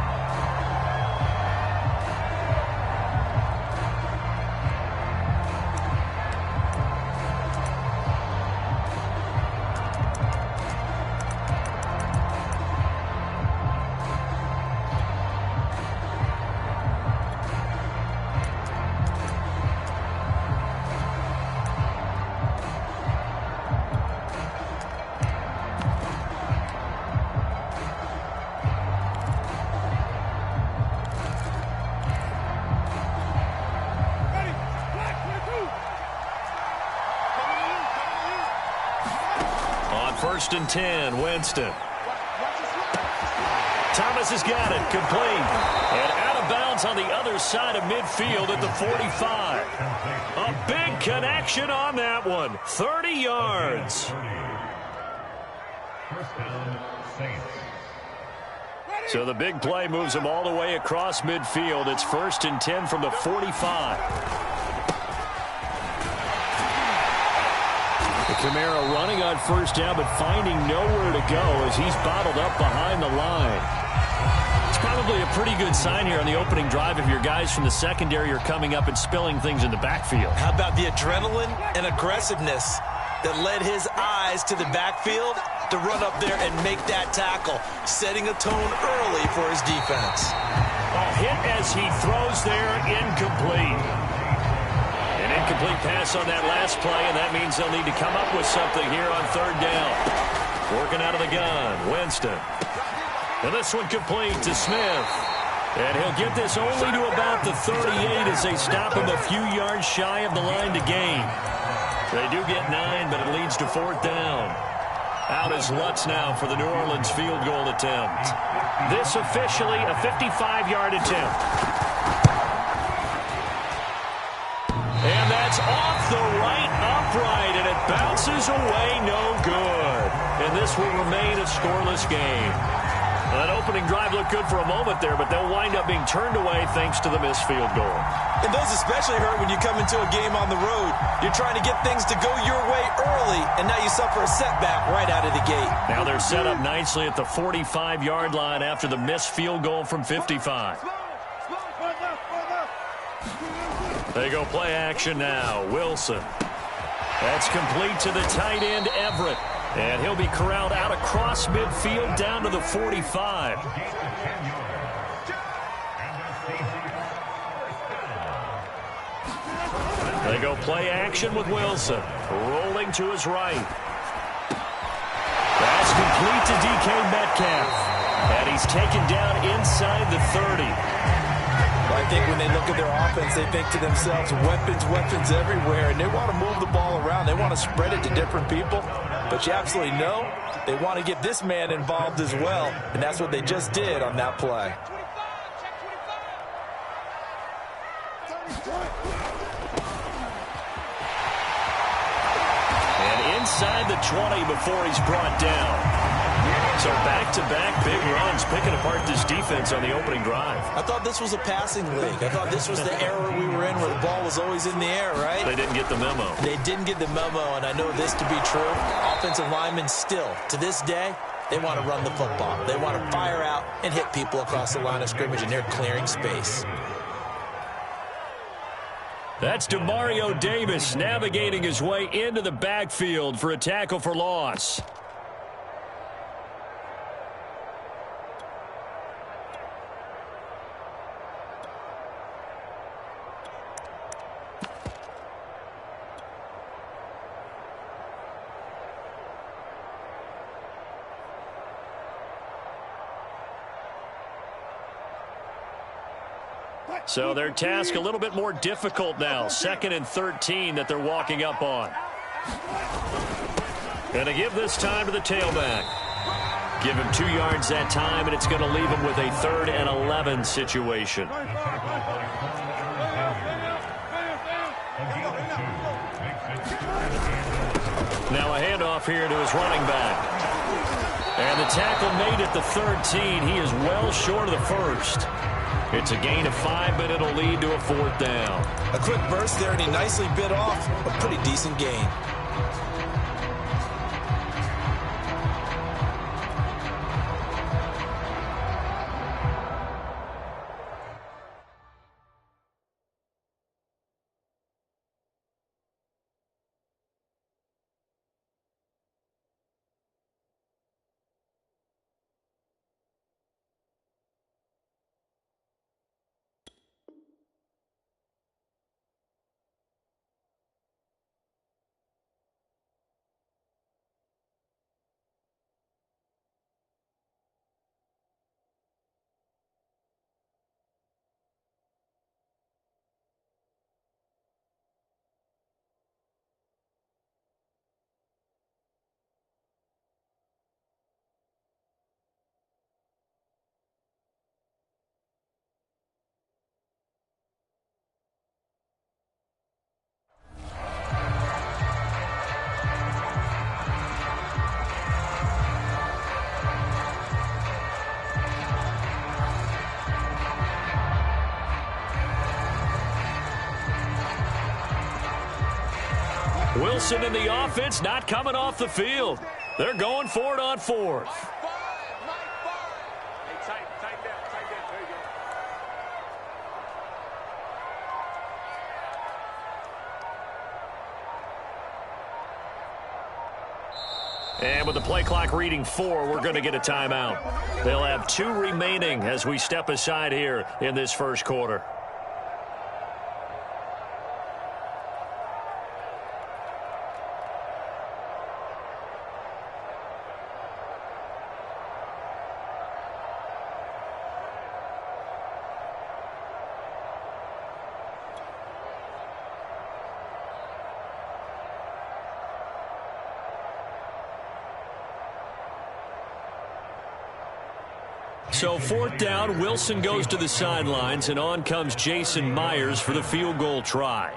First and 10, Winston. Thomas has got it, complete. And out of bounds on the other side of midfield at the 45. A big connection on that one. 30 yards. So the big play moves them all the way across midfield. It's first and 10 from the 45. Kamara running on first down, but finding nowhere to go as he's bottled up behind the line. It's probably a pretty good sign here on the opening drive if your guys from the secondary are coming up and spilling things in the backfield. How about the adrenaline and aggressiveness that led his eyes to the backfield to run up there and make that tackle, setting a tone early for his defense. A hit as he throws there, incomplete. Incomplete pass on that last play, and that means they'll need to come up with something here on third down. Working out of the gun, Winston. And this one complete to Smith. And he'll get this only to about the 38 as they stop him a few yards shy of the line to gain. They do get 9, but it leads to fourth down. Out is Lutz now for the New Orleans field goal attempt. This officially a 55-yard attempt. And that's off the right upright, and it bounces away no good. And this will remain a scoreless game. That opening drive looked good for a moment there, but they'll wind up being turned away thanks to the missed field goal. And those especially hurt when you come into a game on the road. You're trying to get things to go your way early, and now you suffer a setback right out of the gate. Now they're set up nicely at the 45-yard line after the missed field goal from 55. They go play action now. Wilson. That's complete to the tight end, Everett. And he'll be corralled out across midfield down to the 45. They go play action with Wilson. Rolling to his right. That's complete to DK Metcalf. And he's taken down inside the 30. I think when they look at their offense, they think to themselves, weapons, weapons everywhere, and they want to move the ball around. They want to spread it to different people, but you absolutely know they want to get this man involved as well, and that's what they just did on that play. And inside the 20 before he's brought down. So back-to-back big runs, picking apart this defense on the opening drive. I thought this was a passing league. I thought this was the era we were in where the ball was always in the air, right? They didn't get the memo. They didn't get the memo, and I know this to be true. Offensive linemen still, to this day, they want to run the football. They want to fire out and hit people across the line of scrimmage, and they're clearing space. That's Demario Davis navigating his way into the backfield for a tackle for loss. So their task a little bit more difficult now. 2nd and 13 that they're walking up on. Going to give this time to the tailback. Give him 2 yards that time, and it's going to leave him with a 3rd and 11 situation. Now a handoff here to his running back. And the tackle made at the 13. He is well short of the first. It's a gain of 5, but it'll lead to a 4th down. A quick burst there, and he nicely bit off a pretty decent gain. Wilson in the offense not coming off the field. They're going for it on 4th. Hey, tight down. There you go. And with the play clock reading 4, we're going to get a timeout. They'll have 2 remaining as we step aside here in this first quarter. So 4th down, Wilson goes to the sidelines, and on comes Jason Myers for the field goal try.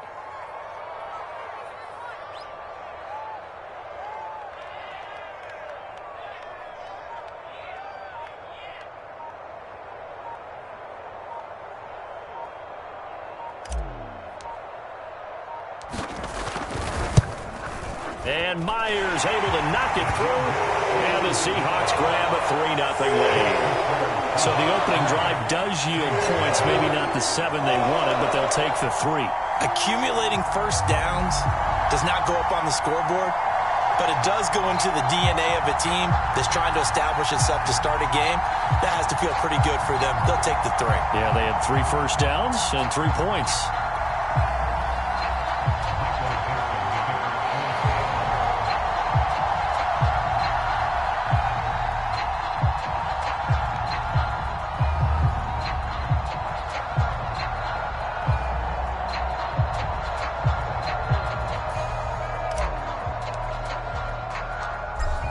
And Myers able to knock it through, and the Seahawks grab a 3-0 lead. So the opening drive does yield points, maybe not the 7 they wanted, but they'll take the 3. Accumulating first downs does not go up on the scoreboard, but it does go into the DNA of a team that's trying to establish itself to start a game. That has to feel pretty good for them. They'll take the 3. Yeah, they had 3 first downs and 3 points.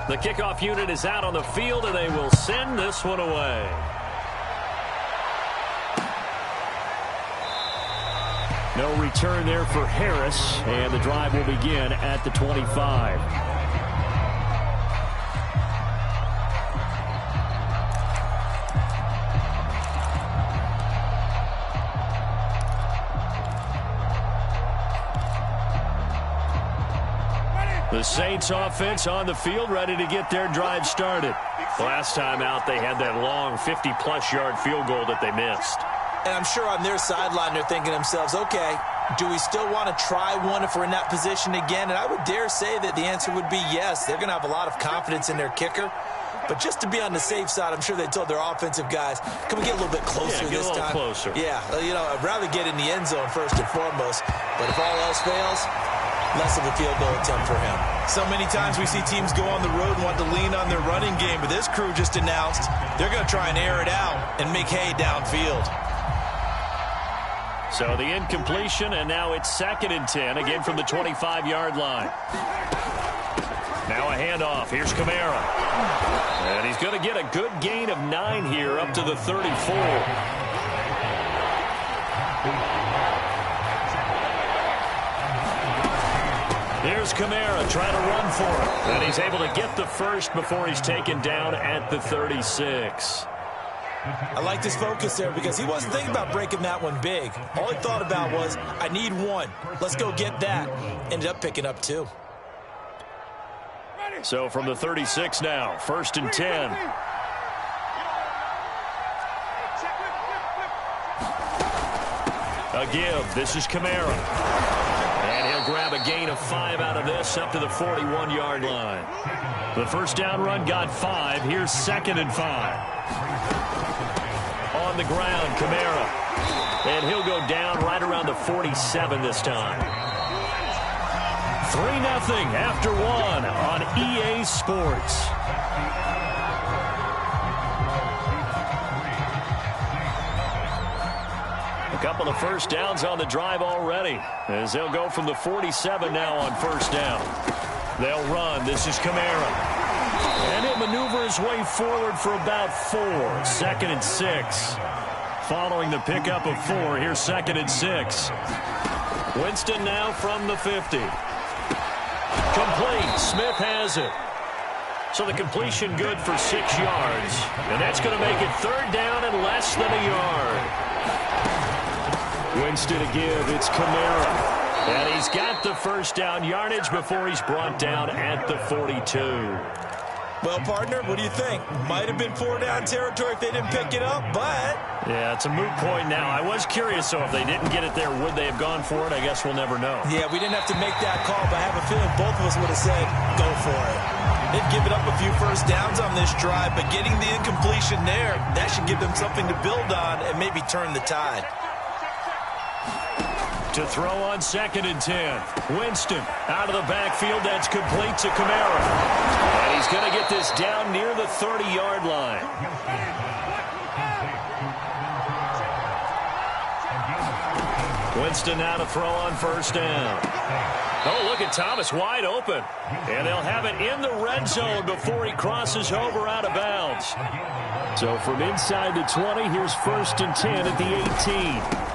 The kickoff unit is out on the field, and they will send this one away. No return there for Harris, and the drive will begin at the 25. The Saints offense on the field, ready to get their drive started. Last time out, they had that long 50-plus yard field goal that they missed. And I'm sure on their sideline, they're thinking to themselves, okay, do we still want to try one if we're in that position again? And I would dare say that the answer would be yes. They're going to have a lot of confidence in their kicker. But just to be on the safe side, I'm sure they told their offensive guys, can we get a little bit closer this time? Closer. Yeah, I'd rather get in the end zone first and foremost. But if all else fails, less of a field goal attempt for him. So many times we see teams go on the road and want to lean on their running game, but this crew just announced they're going to try and air it out and make hay downfield. So the incompletion, and now it's 2nd and 10, again from the 25-yard line. Now a handoff. Here's Kamara. And he's going to get a good gain of 9 here up to the 34. Here's Kamara trying to run for it. And he's able to get the first before he's taken down at the 36. I liked his focus there because he wasn't thinking about breaking that one big. All he thought about was, I need 1. Let's go get that. Ended up picking up 2. So from the 36 now, 1st and 10. A give. This is Kamara. And he'll grab a gain of 5 out of this up to the 41-yard line. The first down run got 5. Here's 2nd and 5. On the ground, Kamara. And he'll go down right around the 47 this time. 3-0 after 1 on EA Sports. A couple of first downs on the drive already, as they'll go from the 47 now on first down. They'll run. This is Kamara. And he'll maneuver his way forward for about 4. 2nd and 6. Following the pickup of 4, here's 2nd and 6. Winston now from the 50. Complete. Smith has it. So the completion good for 6 yards. And that's going to make it 3rd down and less than a yard. Winston to give. It's Kamara. And he's got the first down yardage before he's brought down at the 42. Well, partner, what do you think? Might have been 4-down territory if they didn't pick it up, but... Yeah, it's a moot point now. I was curious, so if they didn't get it there, would they have gone for it? I guess we'll never know. Yeah, we didn't have to make that call, but I have a feeling both of us would have said, go for it. They've given up a few first downs on this drive, but getting the incompletion there, that should give them something to build on and maybe turn the tide. To throw on 2nd and 10. Winston out of the backfield. That's complete to Kamara. And he's going to get this down near the 30-yard line. Winston now to throw on first down. Oh, look at Thomas wide open. And they'll have it in the red zone before he crosses over out of bounds. So from inside the 20, here's 1st and 10 at the 18.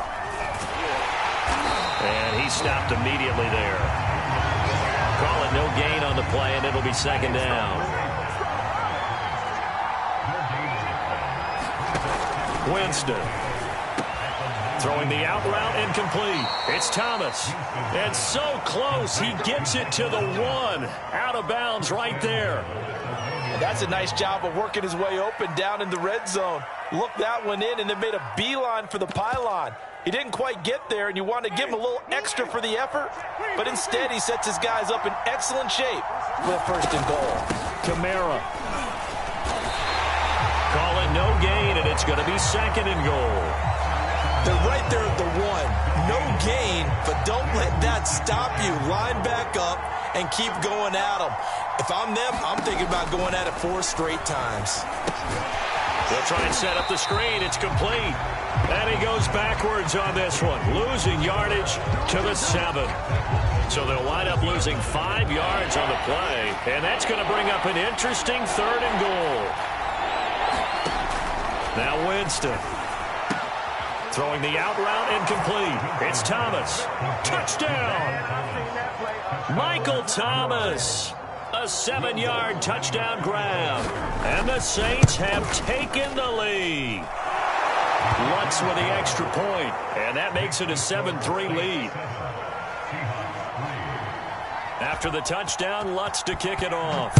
And he stopped immediately there. Call it no gain on the play, and it'll be 2nd down. Winston. Throwing the out route incomplete. It's Thomas. And so close, he gets it to the 1. Out of bounds right there. And that's a nice job of working his way open down in the red zone. Looked that one in and then made a beeline for the pylon. He didn't quite get there, and you want to give him a little extra for the effort, but instead he sets his guys up in excellent shape for the 1st and goal. Kamara. Call it no gain, and it's going to be 2nd and goal. They're right there at the 1. No gain, but don't let that stop you. Line back up and keep going at them. If I'm them, I'm thinking about going at it 4 straight times. They'll try and set up the screen. It's complete. And he goes backwards on this one, losing yardage to the 7. So they'll wind up losing 5 yards on the play, and that's going to bring up an interesting 3rd and goal. Now Winston. Throwing the out route incomplete. It's Thomas. Touchdown! Michael Thomas. A 7-yard touchdown grab. And the Saints have taken the lead. Lutz with the extra point, and that makes it a 7-3 lead. After the touchdown, Lutz to kick it off.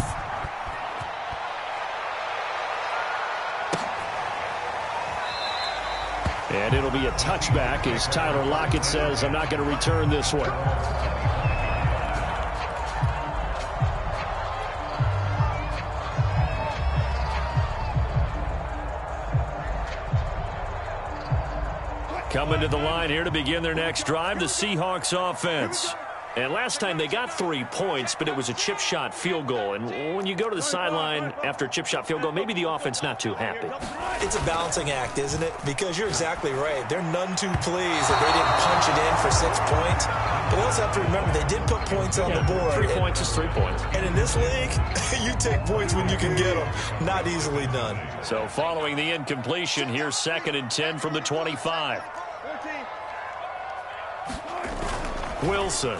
And it'll be a touchback as Tyler Lockett says, I'm not going to return this one. Coming to the line here to begin their next drive, the Seahawks offense. And last time they got 3 points, but it was a chip shot field goal. And when you go to the sideline after a chip shot field goal, maybe the offense not too happy. It's a balancing act, isn't it? Because you're exactly right. They're none too pleased that they didn't punch it in for 6 points. But they also have to remember they did put points on the board. 3 points is 3 points. And in this league, you take points when you can get them. Not easily done. So following the incompletion, here's 2nd and 10 from the 25. Wilson.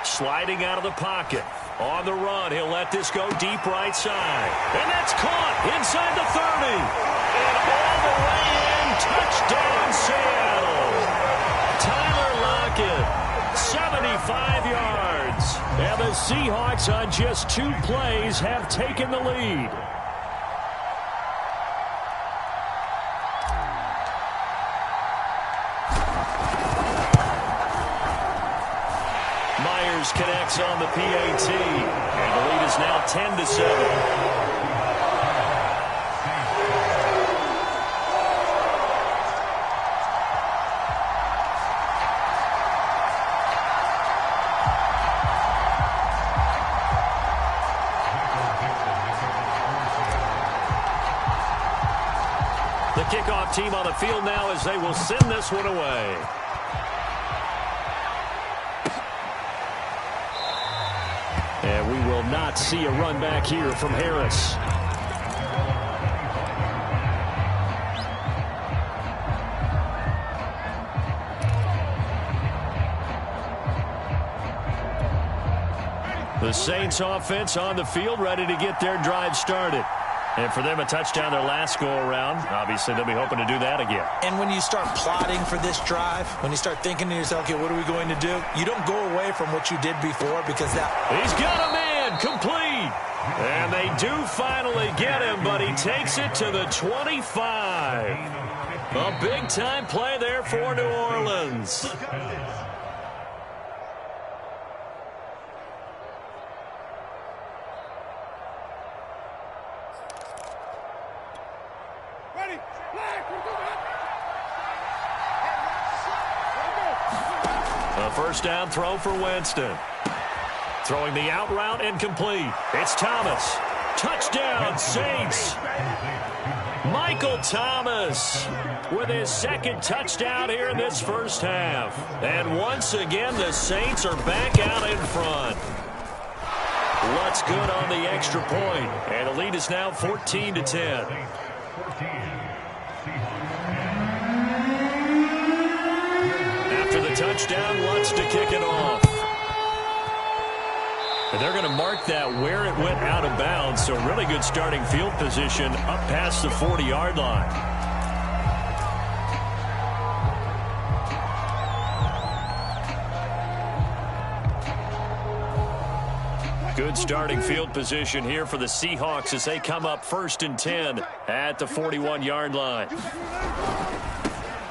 Sliding out of the pocket. On the run, he'll let this go deep right side. And that's caught inside the 30. And all the way in, touchdown Seattle. Tyler Lockett, 75 yards. And the Seahawks on just 2 plays have taken the lead. Connects on the PAT, and the lead is now 10-7. The kickoff team on the field now as they will send this one away. And we will not see a run back here from Harris. The Saints offense on the field, ready to get their drive started. And for them, a touchdown their last go-around. Obviously, they'll be hoping to do that again. And when you start plotting for this drive, when you start thinking to yourself, okay, what are we going to do? You don't go away from what you did before because that... He's got a man, complete. And they do finally get him, but he takes it to the 25. A big-time play there for New Orleans. First down throw for Winston. Throwing the out route incomplete. It's Thomas. Touchdown, Saints. Michael Thomas with his 2nd touchdown here in this first half. And once again, the Saints are back out in front. What's good on the extra point. And the lead is now 14-10. Touchdown, Lutz to kick it off. And they're going to mark that where it went out of bounds, so really good starting field position up past the 40-yard line. Good starting field position here for the Seahawks as they come up 1st and 10 at the 41-yard line.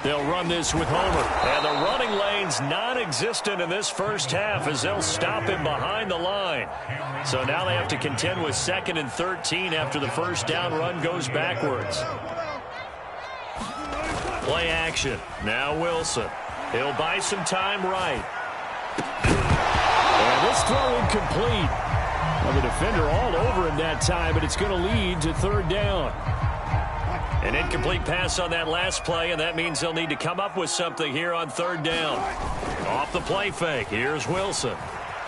They'll run this with Homer. And the running lane's non-existent in this first half as they'll stop him behind the line. So now they have to contend with 2nd and 13 after the first down run goes backwards. Play action. Now Wilson. He'll buy some time right. And this throw incomplete. Well, the defender all over him that time, but it's going to lead to 3rd down. An incomplete pass on that last play, and that means they'll need to come up with something here on 3rd down. Off the play fake, here's Wilson.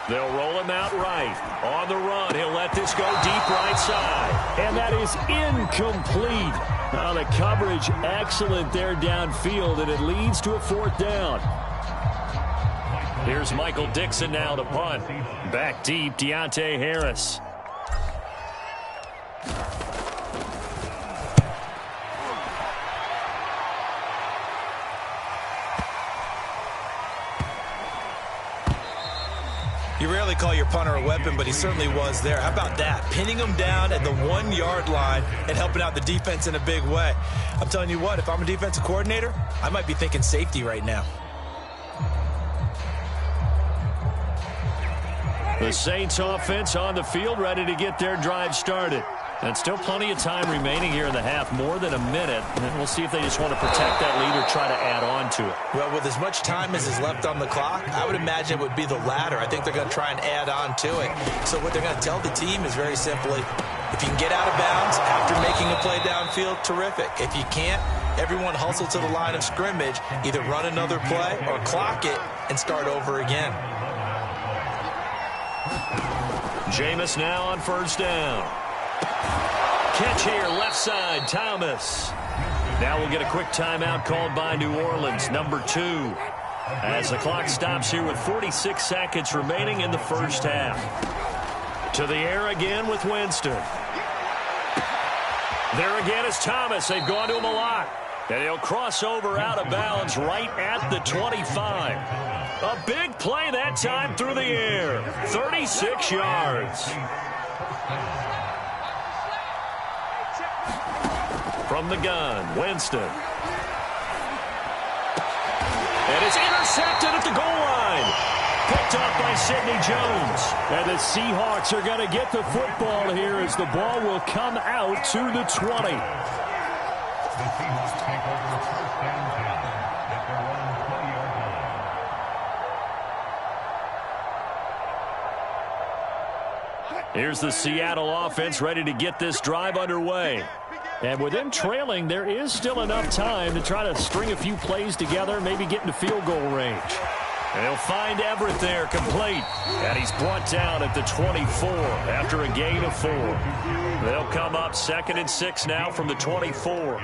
They'll roll him out right. On the run, he'll let this go deep right side. And that is incomplete. Now the coverage excellent there downfield, and it leads to a 4th down. Here's Michael Dixon now to punt. Back deep, Deontay Harris. You rarely call your punter a weapon, but he certainly was there. How about that? Pinning him down at the 1-yard line and helping out the defense in a big way. I'm telling you what, if I'm a defensive coordinator, I might be thinking safety right now. The Saints offense on the field ready to get their drive started. And still plenty of time remaining here in the half, more than a minute. And we'll see if they just want to protect that lead or try to add on to it. Well, with as much time as is left on the clock, I would imagine it would be the latter. I think they're going to try and add on to it. So what they're going to tell the team is very simply, if you can get out of bounds after making a play downfield, terrific. If you can't, everyone hustle to the line of scrimmage, either run another play or clock it and start over again. Jameis now on first down. Catch here, left side, Thomas. Now we'll get a quick timeout called by New Orleans, number 2. As the clock stops here with 46 seconds remaining in the first half. To the air again with Winston. There again is Thomas. They've gone to him a lot. And he'll cross over out of bounds right at the 25. A big play that time through the air. 36 yards. From the gun, Winston. And it's intercepted at the goal line. Picked up by Sidney Jones. And the Seahawks are going to get the football here as the ball will come out to the 20. Here's the Seattle offense ready to get this drive underway. And with them trailing, there is still enough time to try to string a few plays together, maybe get into field goal range. And he'll find Everett there, complete. And he's brought down at the 24 after a gain of 4. They'll come up 2nd and 6 now from the 24.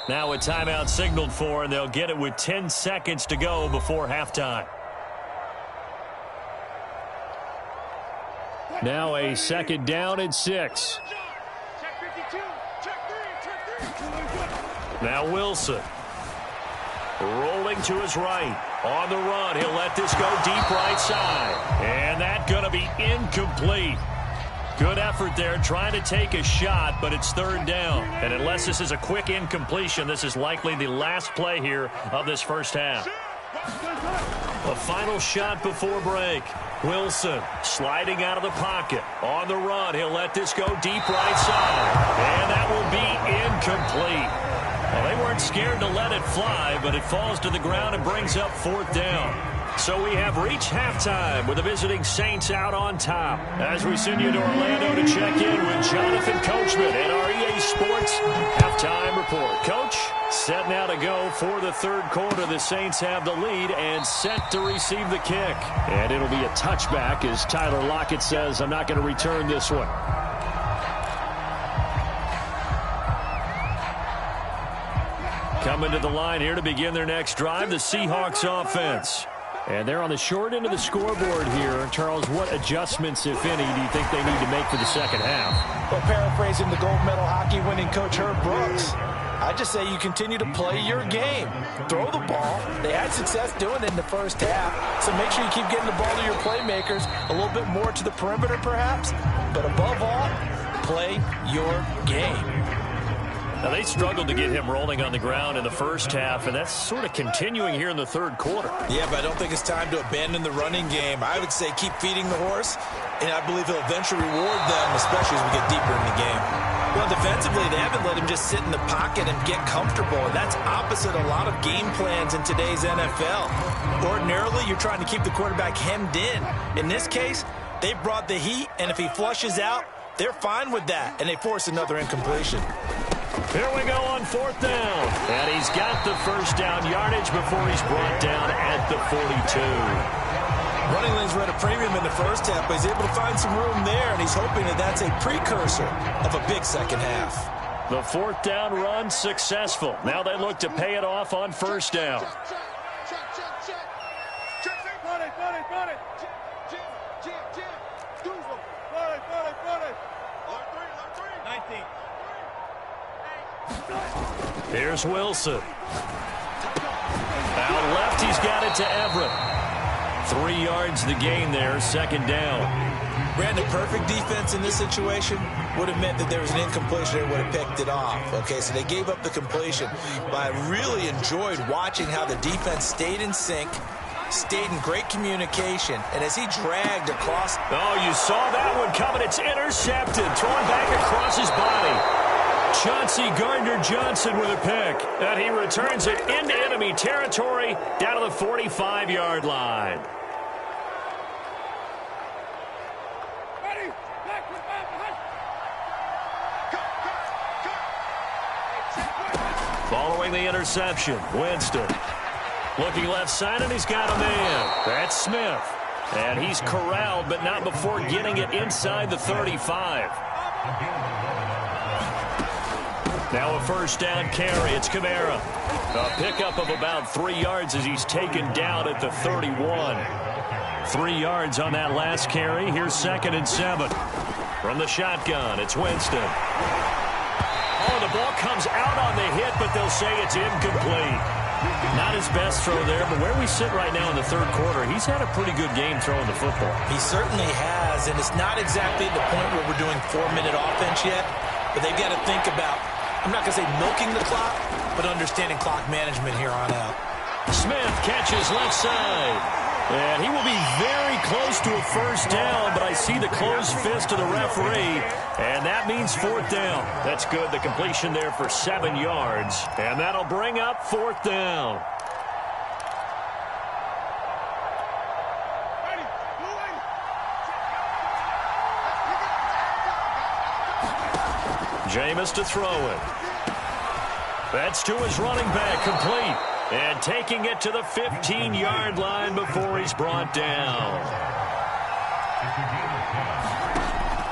Now a timeout signaled for, and they'll get it with 10 seconds to go before halftime. Now a 2nd down and 6. Now Wilson. Rolling to his right. On the run. He'll let this go deep right side. And that's going to be incomplete. Good effort there trying to take a shot, but it's 3rd down. And unless this is a quick incompletion, this is likely the last play here of this first half. A final shot before break. Wilson sliding out of the pocket. On the run, he'll let this go deep right side. And that will be incomplete. Well, they weren't scared to let it fly, but it falls to the ground and brings up 4th down. So we have reached halftime with the visiting Saints out on top. As we send you to Orlando to check in with Jonathan Coachman at our EA Sports Halftime Report. Coach, set now to go for the 3rd quarter. The Saints have the lead and set to receive the kick. And it'll be a touchback as Tyler Lockett says, I'm not going to return this one. Coming to the line here to begin their next drive, the Seahawks offense. And they're on the short end of the scoreboard here. Charles, what adjustments, if any, do you think they need to make for the second half? Well, paraphrasing the gold medal hockey winning coach Herb Brooks, I just say you continue to play your game. Throw the ball. They had success doing it in the first half. So make sure you keep getting the ball to your playmakers, a little bit more to the perimeter perhaps. But above all, play your game. Now, they struggled to get him rolling on the ground in the first half, and that's sort of continuing here in the 3rd quarter. Yeah, but I don't think it's time to abandon the running game. I would say keep feeding the horse, and I believe he'll eventually reward them, especially as we get deeper in the game. Well, defensively, they haven't let him just sit in the pocket and get comfortable, and that's opposite a lot of game plans in today's NFL. Ordinarily, you're trying to keep the quarterback hemmed in. In this case, they brought the heat, and if he flushes out, they're fine with that, and they force another incompletion. Here we go on 4th down. And he's got the first down yardage before he's brought down at the 42. Running lanes were at a premium in the first half, but he's able to find some room there, and he's hoping that that's a precursor of a big second half. The 4th down run successful. Now they look to pay it off on 1st down. Here's Wilson. Out left, he's got it to Everett. 3 yards the gain there, 2nd down. Brandon, perfect defense in this situation would have meant that there was an incompletion that would have picked it off. Okay, so they gave up the completion. But I really enjoyed watching how the defense stayed in sync, stayed in great communication, and as he dragged across... Oh, you saw that one coming. It's intercepted. Thrown back across his body. Chauncey Gardner-Johnson with a pick. And he returns it into enemy territory down to the 45-yard line. Following the interception, Winston. Looking left side, and he's got a man. That's Smith. And he's corralled, but not before getting it inside the 35. Now a first down carry. It's Kamara. A pickup of about 3 yards as he's taken down at the 31. 3 yards on that last carry. Here's 2nd and 7. From the shotgun, it's Winston. Oh, the ball comes out on the hit, but they'll say it's incomplete. Not his best throw there, but where we sit right now in the 3rd quarter, he's had a pretty good game throwing the football. He certainly has, and it's not exactly the point where we're doing 4-minute offense yet, but they've got to think about, I'm not going to say milking the clock, but understanding clock management here on out. Smith catches left side. And he will be very close to a first down, but I see the closed fist of the referee, and that means 4th down. That's good. The completion there for 7 yards, and that'll bring up 4th down. Jameis to throw it. That's to his running back, complete. And taking it to the 15-yard line before he's brought down.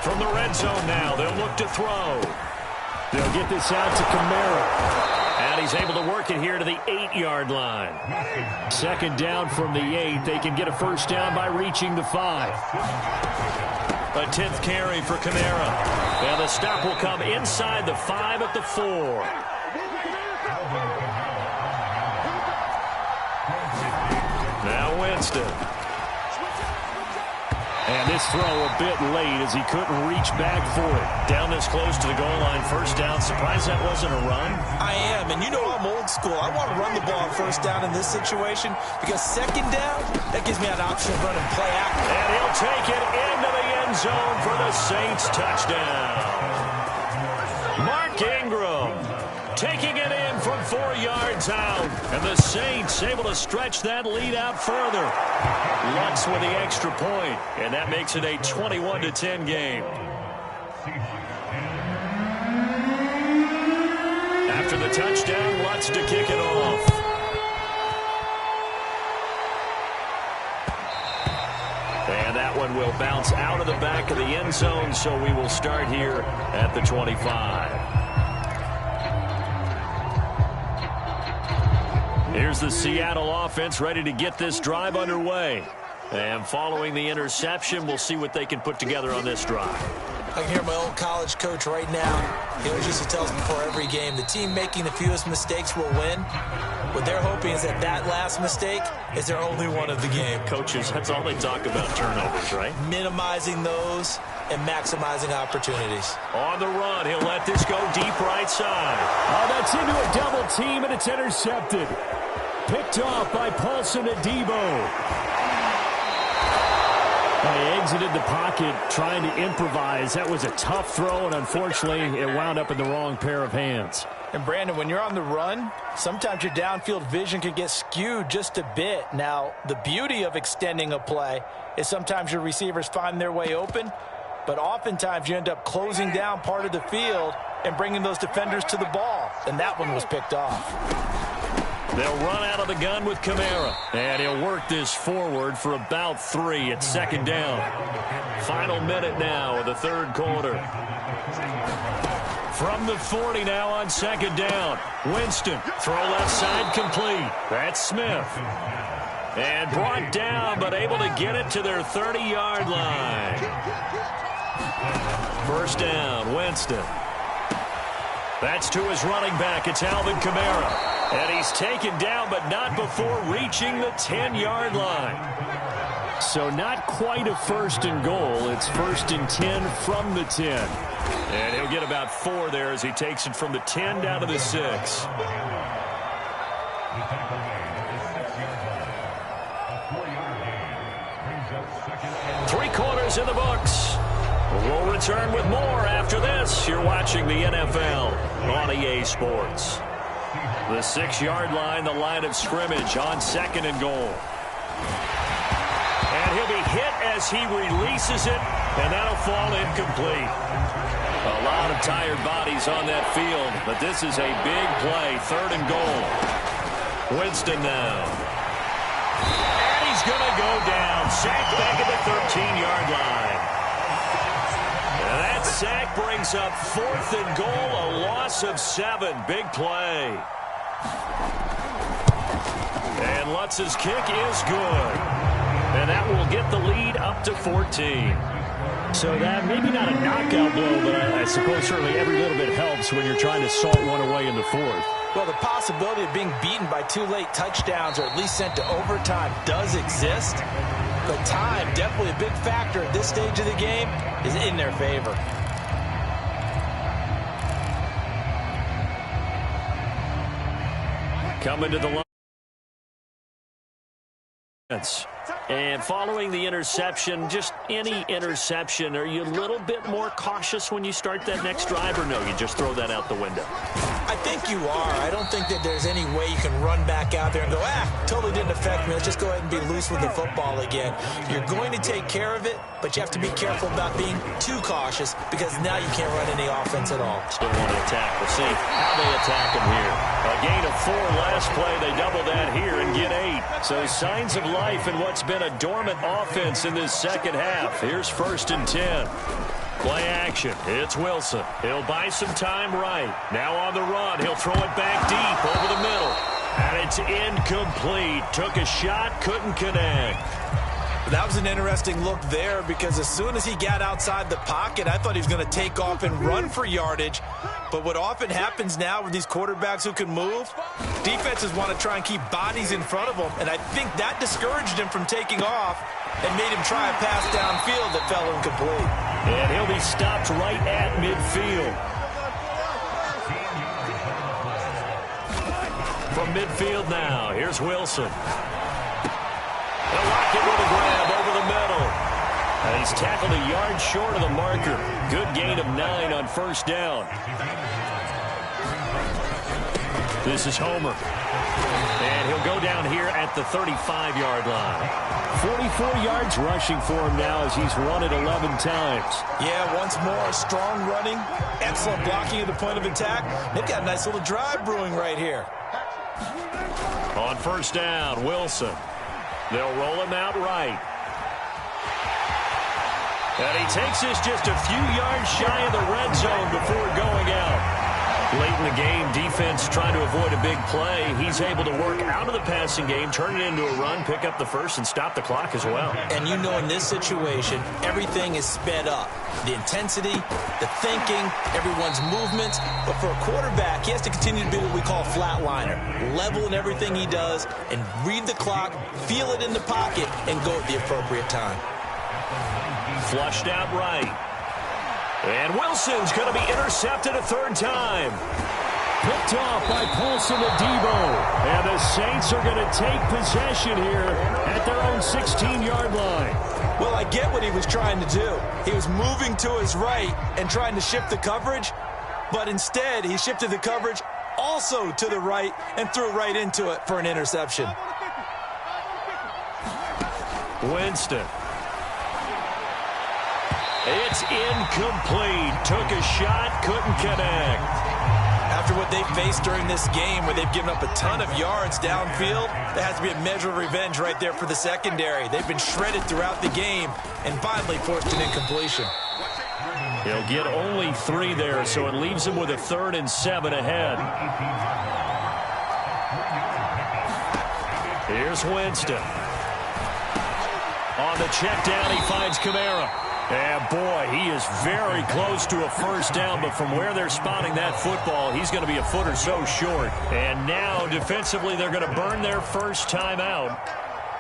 From the red zone now, they'll look to throw. They'll get this out to Kamara. And he's able to work it here to the 8-yard line. 2nd down from the 8. They can get a first down by reaching the 5. A 10th carry for Kamara. And the stop will come inside the 5 at the 4. Now Winston. And this throw a bit late as he couldn't reach back for it. Down this close to the goal line, first down. Surprised that wasn't a run? I am, and you know I'm old school. I want to run the ball on first down in this situation because 2nd down, that gives me an option of running play action. And he'll take it into the end zone for the Saints touchdown. Mark Ingram taking it in from 4 yards out. And the Saints able to stretch that lead out further. Lutz with the extra point, and that makes it a 21-10 game. After the touchdown, Lutz to kick it off. And that one will bounce out of the back of the end zone, so we will start here at the 25. Here's the Seattle offense ready to get this drive underway. And following the interception, we'll see what they can put together on this drive. I can hear my old college coach right now. He always used to tell us before every game, the team making the fewest mistakes will win. What they're hoping is that that last mistake is their only one of the game. Coaches, that's all they talk about, turnovers, right? Minimizing those and maximizing opportunities. On the run, he'll let this go deep right side. Oh, that's into a double team, and it's intercepted. Picked off by Paulson Adebo. They exited the pocket trying to improvise. That was a tough throw, and unfortunately, it wound up in the wrong pair of hands. And, Brandon, when you're on the run, sometimes your downfield vision can get skewed just a bit. Now, the beauty of extending a play is sometimes your receivers find their way open, but oftentimes you end up closing down part of the field and bringing those defenders to the ball, and that one was picked off. They'll run out of the gun with Kamara. And he'll work this forward for about 3 at 2nd down. Final minute now of the 3rd quarter. From the 40 now on 2nd down. Winston, throw left side complete. That's Smith. And brought down, but able to get it to their 30-yard line. First down, Winston. That's to his running back. It's Alvin Kamara. And he's taken down, but not before reaching the 10-yard line. So not quite a 1st and goal. It's 1st and 10 from the 10. And he'll get about 4 there as he takes it from the 10 down to the 6. Three quarters in the books. We'll return with more after this. You're watching the NFL on EA Sports. The 6-yard line, the line of scrimmage on 2nd and goal. And he'll be hit as he releases it, and that'll fall incomplete. A lot of tired bodies on that field, but this is a big play, 3rd and goal. Winston now. And he's going to go down. Sacked back at the 13-yard line. And that sack brings up 4th and goal, a loss of 7. Big play. And Lutz's kick is good. And that will get the lead up to 14. So that maybe not a knockout blow, but I suppose certainly every little bit helps when you're trying to salt one away in the 4th. Well, the possibility of being beaten by 2 late touchdowns or at least sent to overtime does exist. But time, definitely a big factor at this stage of the game, is in their favor. Coming to the line. And following the interception, just any interception, are you a little bit more cautious when you start that next drive, or no, you just throw that out the window? I think you are. I don't think that there's any way you can run back out there and go, totally didn't affect me. Let's just go ahead and be loose with the football again. You're going to take care of it, but you have to be careful about being too cautious because now you can't run any offense at all. Still want to attack. We'll see how they attack him here. A gain of 4 last play. They double that here and get 8. So signs of life in what's been a dormant offense in this second half. Here's 1st and 10. Play action. It's Wilson. He'll buy some time right. Now on the run. He'll throw it back deep over the middle. And it's incomplete. Took a shot, couldn't connect. That was an interesting look there because as soon as he got outside the pocket, I thought he was going to take off and run for yardage. But what often happens now with these quarterbacks who can move, defenses want to try and keep bodies in front of them. And I think that discouraged him from taking off and made him try a pass downfield that fell incomplete. And he'll be stopped right at midfield. From midfield now, here's Wilson. They'll lock it with a grab over the middle. And he's tackled a yard short of the marker. Good gain of 9 on 1st down. This is Homer. And he'll go down here at the 35-yard line. 44 yards rushing for him now as he's run it 11 times. Yeah, once more, strong running, excellent blocking at the point of attack. They've got a nice little drive brewing right here. On 1st down, Wilson. They'll roll him out right. And he takes this just a few yards shy of the red zone before going out. Late in the game, defense trying to avoid a big play. He's able to work out of the passing game, turn it into a run, pick up the first, and stop the clock as well. And you know in this situation, everything is sped up. The intensity, the thinking, everyone's movements. But for a quarterback, he has to continue to be what we call a flatliner. Level in everything he does and read the clock, feel it in the pocket, and go at the appropriate time. Flushed out right. And Wilson's going to be intercepted a 3rd time. Picked off by Paulson Adebo. And the Saints are going to take possession here at their own 16-yard line. Well, I get what he was trying to do. He was moving to his right and trying to shift the coverage, but instead he shifted the coverage also to the right and threw right into it for an interception. Winston. It's incomplete. Took a shot, couldn't connect. After what they faced during this game where they've given up a ton of yards downfield, there has to be a measure of revenge right there for the secondary. They've been shredded throughout the game and finally forced an incompletion. He'll get only 3 there, so it leaves him with a 3rd and 7 ahead. Here's Winston. On the check down, he finds Kamara. And, boy, he is very close to a 1st down, but from where they're spotting that football, he's going to be a foot or so short. And now, defensively, they're going to burn their first time out.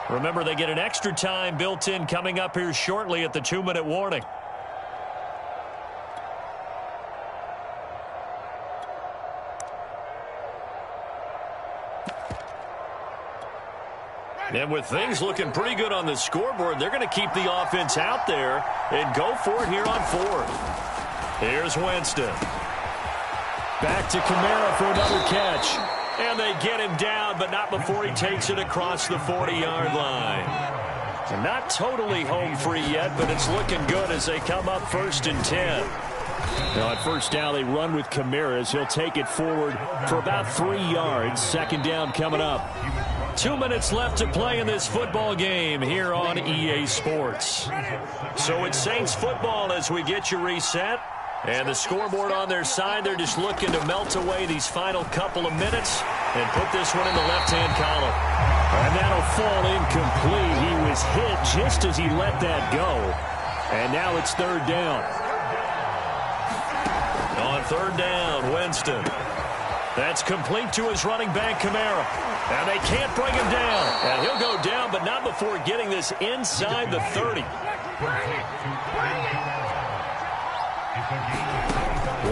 Remember, they get an extra time built in coming up here shortly at the 2-minute warning. And with things looking pretty good on the scoreboard, they're going to keep the offense out there and go for it here on fourth. Here's Winston. Back to Kamara for another catch. And they get him down, but not before he takes it across the 40-yard line. And not totally home free yet, but it's looking good as they come up 1st and 10. Now at first down, they run with Kamara as he'll take it forward for about 3 yards. 2nd down coming up. 2 minutes left to play in this football game here on EA Sports. So it's Saints football as we get you reset. And the scoreboard on their side, they're just looking to melt away these final couple of minutes and put this one in the left-hand column. And that'll fall incomplete. He was hit just as he let that go. And now it's 3rd down. On 3rd down, Winston. That's complete to his running back, Kamara. And they can't bring him down. And he'll go down, but not before getting this inside the 30.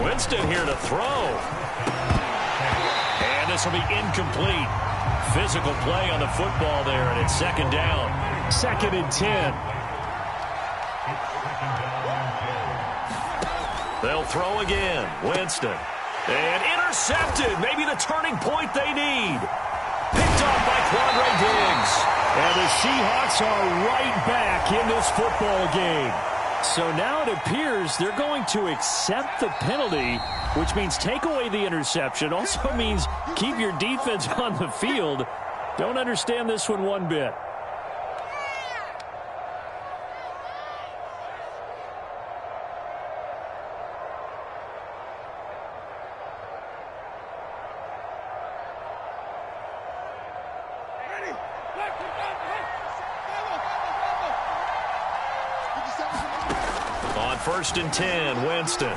Winston here to throw. And this will be incomplete. Physical play on the football there, and it's 2nd down. 2nd and 10. They'll throw again. Winston. And intercepted. Maybe the turning point they need. Picked off by Quandre Diggs. And the Seahawks are right back in this football game. So now it appears they're going to accept the penalty, which means take away the interception. Also means keep your defense on the field. Don't understand this one bit. On 1st and 10, Winston.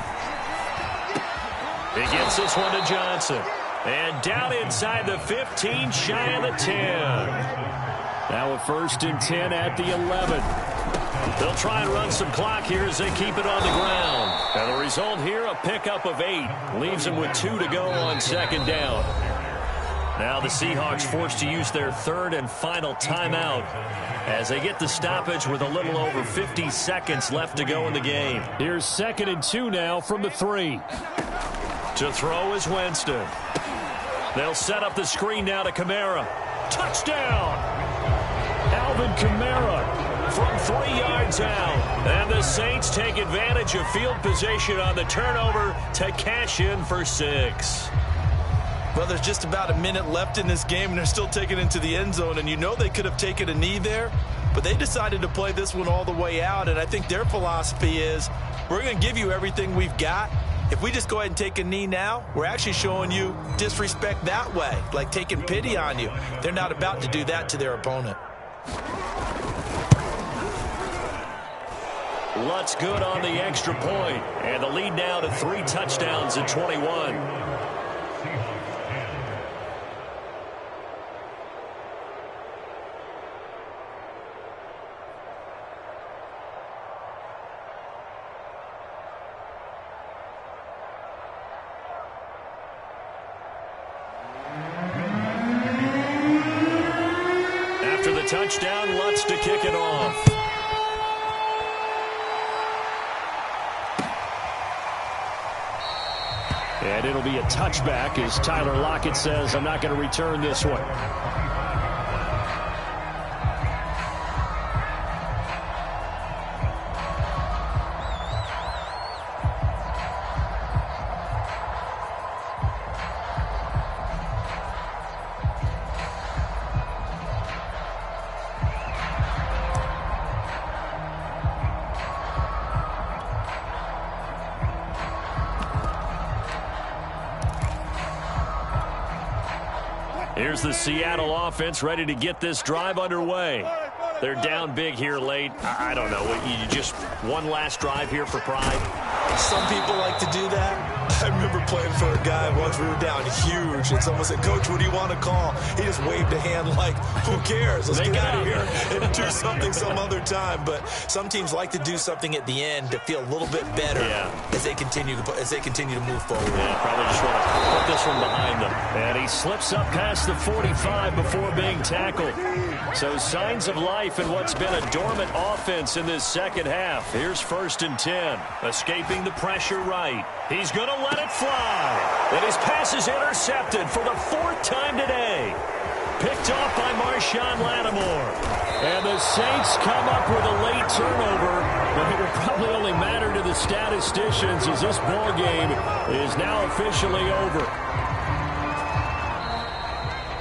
He gets this one to Johnson. And down inside the 15, shy of the 10. Now a 1st and 10 at the 11. They'll try and run some clock here as they keep it on the ground. And the result here, a pickup of 8. Leaves them with 2 to go on 2nd down. Now the Seahawks forced to use their 3rd and final timeout as they get the stoppage with a little over 50 seconds left to go in the game. Here's 2nd and 2 now from the 3. To throw is Winston. They'll set up the screen now to Kamara. Touchdown! Alvin Kamara from 3 yards out. And the Saints take advantage of field position on the turnover to cash in for 6. Well, there's just about a minute left in this game, and they're still taking it into the end zone. And you know they could have taken a knee there, but they decided to play this one all the way out. And I think their philosophy is, we're going to give you everything we've got. If we just go ahead and take a knee now, we're actually showing you disrespect that way, like taking pity on you. They're not about to do that to their opponent. Lutz good on the extra point, and the lead now to 3 touchdowns at 21. After the touchdown, Lutz to kick it off. And it'll be a touchback as Tyler Lockett says, I'm not going to return this one. Here's the Seattle offense ready to get this drive underway. They're down big here late. I don't know. You just one last drive here for pride? Some people like to do that. I remember playing for a guy once. We were down huge, and someone said, "Coach, what do you want to call?" He just waved a hand like, "Who cares? Let's get out of here and do something some other time." But some teams like to do something at the end to feel a little bit better as they continue to move forward. Yeah, probably just want to put this one behind them. And he slips up past the 45 before being tackled. So signs of life in what's been a dormant offense in this second half. Here's 1st and 10. Escaping the pressure right. He's going to let it fly. And his pass is intercepted for the 4th time today. Picked off by Marshawn Lattimore. And the Saints come up with a late turnover, but it will probably only matter to the statisticians as this ball game is now officially over.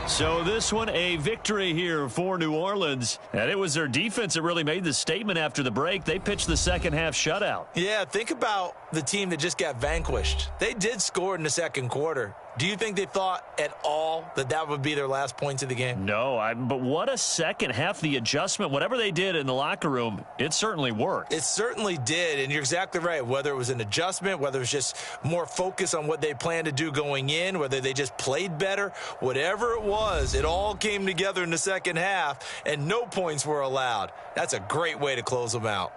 So this one, a victory here for New Orleans. And it was their defense that really made the statement after the break. They pitched the second half shutout. Yeah, think about the team that just got vanquished. They did score in the second quarter. Do you think they thought at all that that would be their last points of the game? No, but what a second half. The adjustment, whatever they did in the locker room, it certainly worked. It certainly did, and you're exactly right. Whether it was an adjustment, whether it was just more focus on what they planned to do going in, whether they just played better, whatever it was, it all came together in the second half, and no points were allowed. That's a great way to close them out.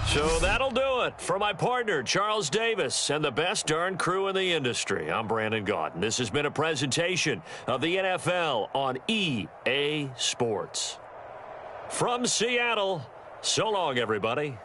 So that'll do it for my partner, Charles Davis, and the best darn crew in the industry. I'm Brandon Gaudin. This has been a presentation of the NFL on EA Sports. From Seattle, so long, everybody.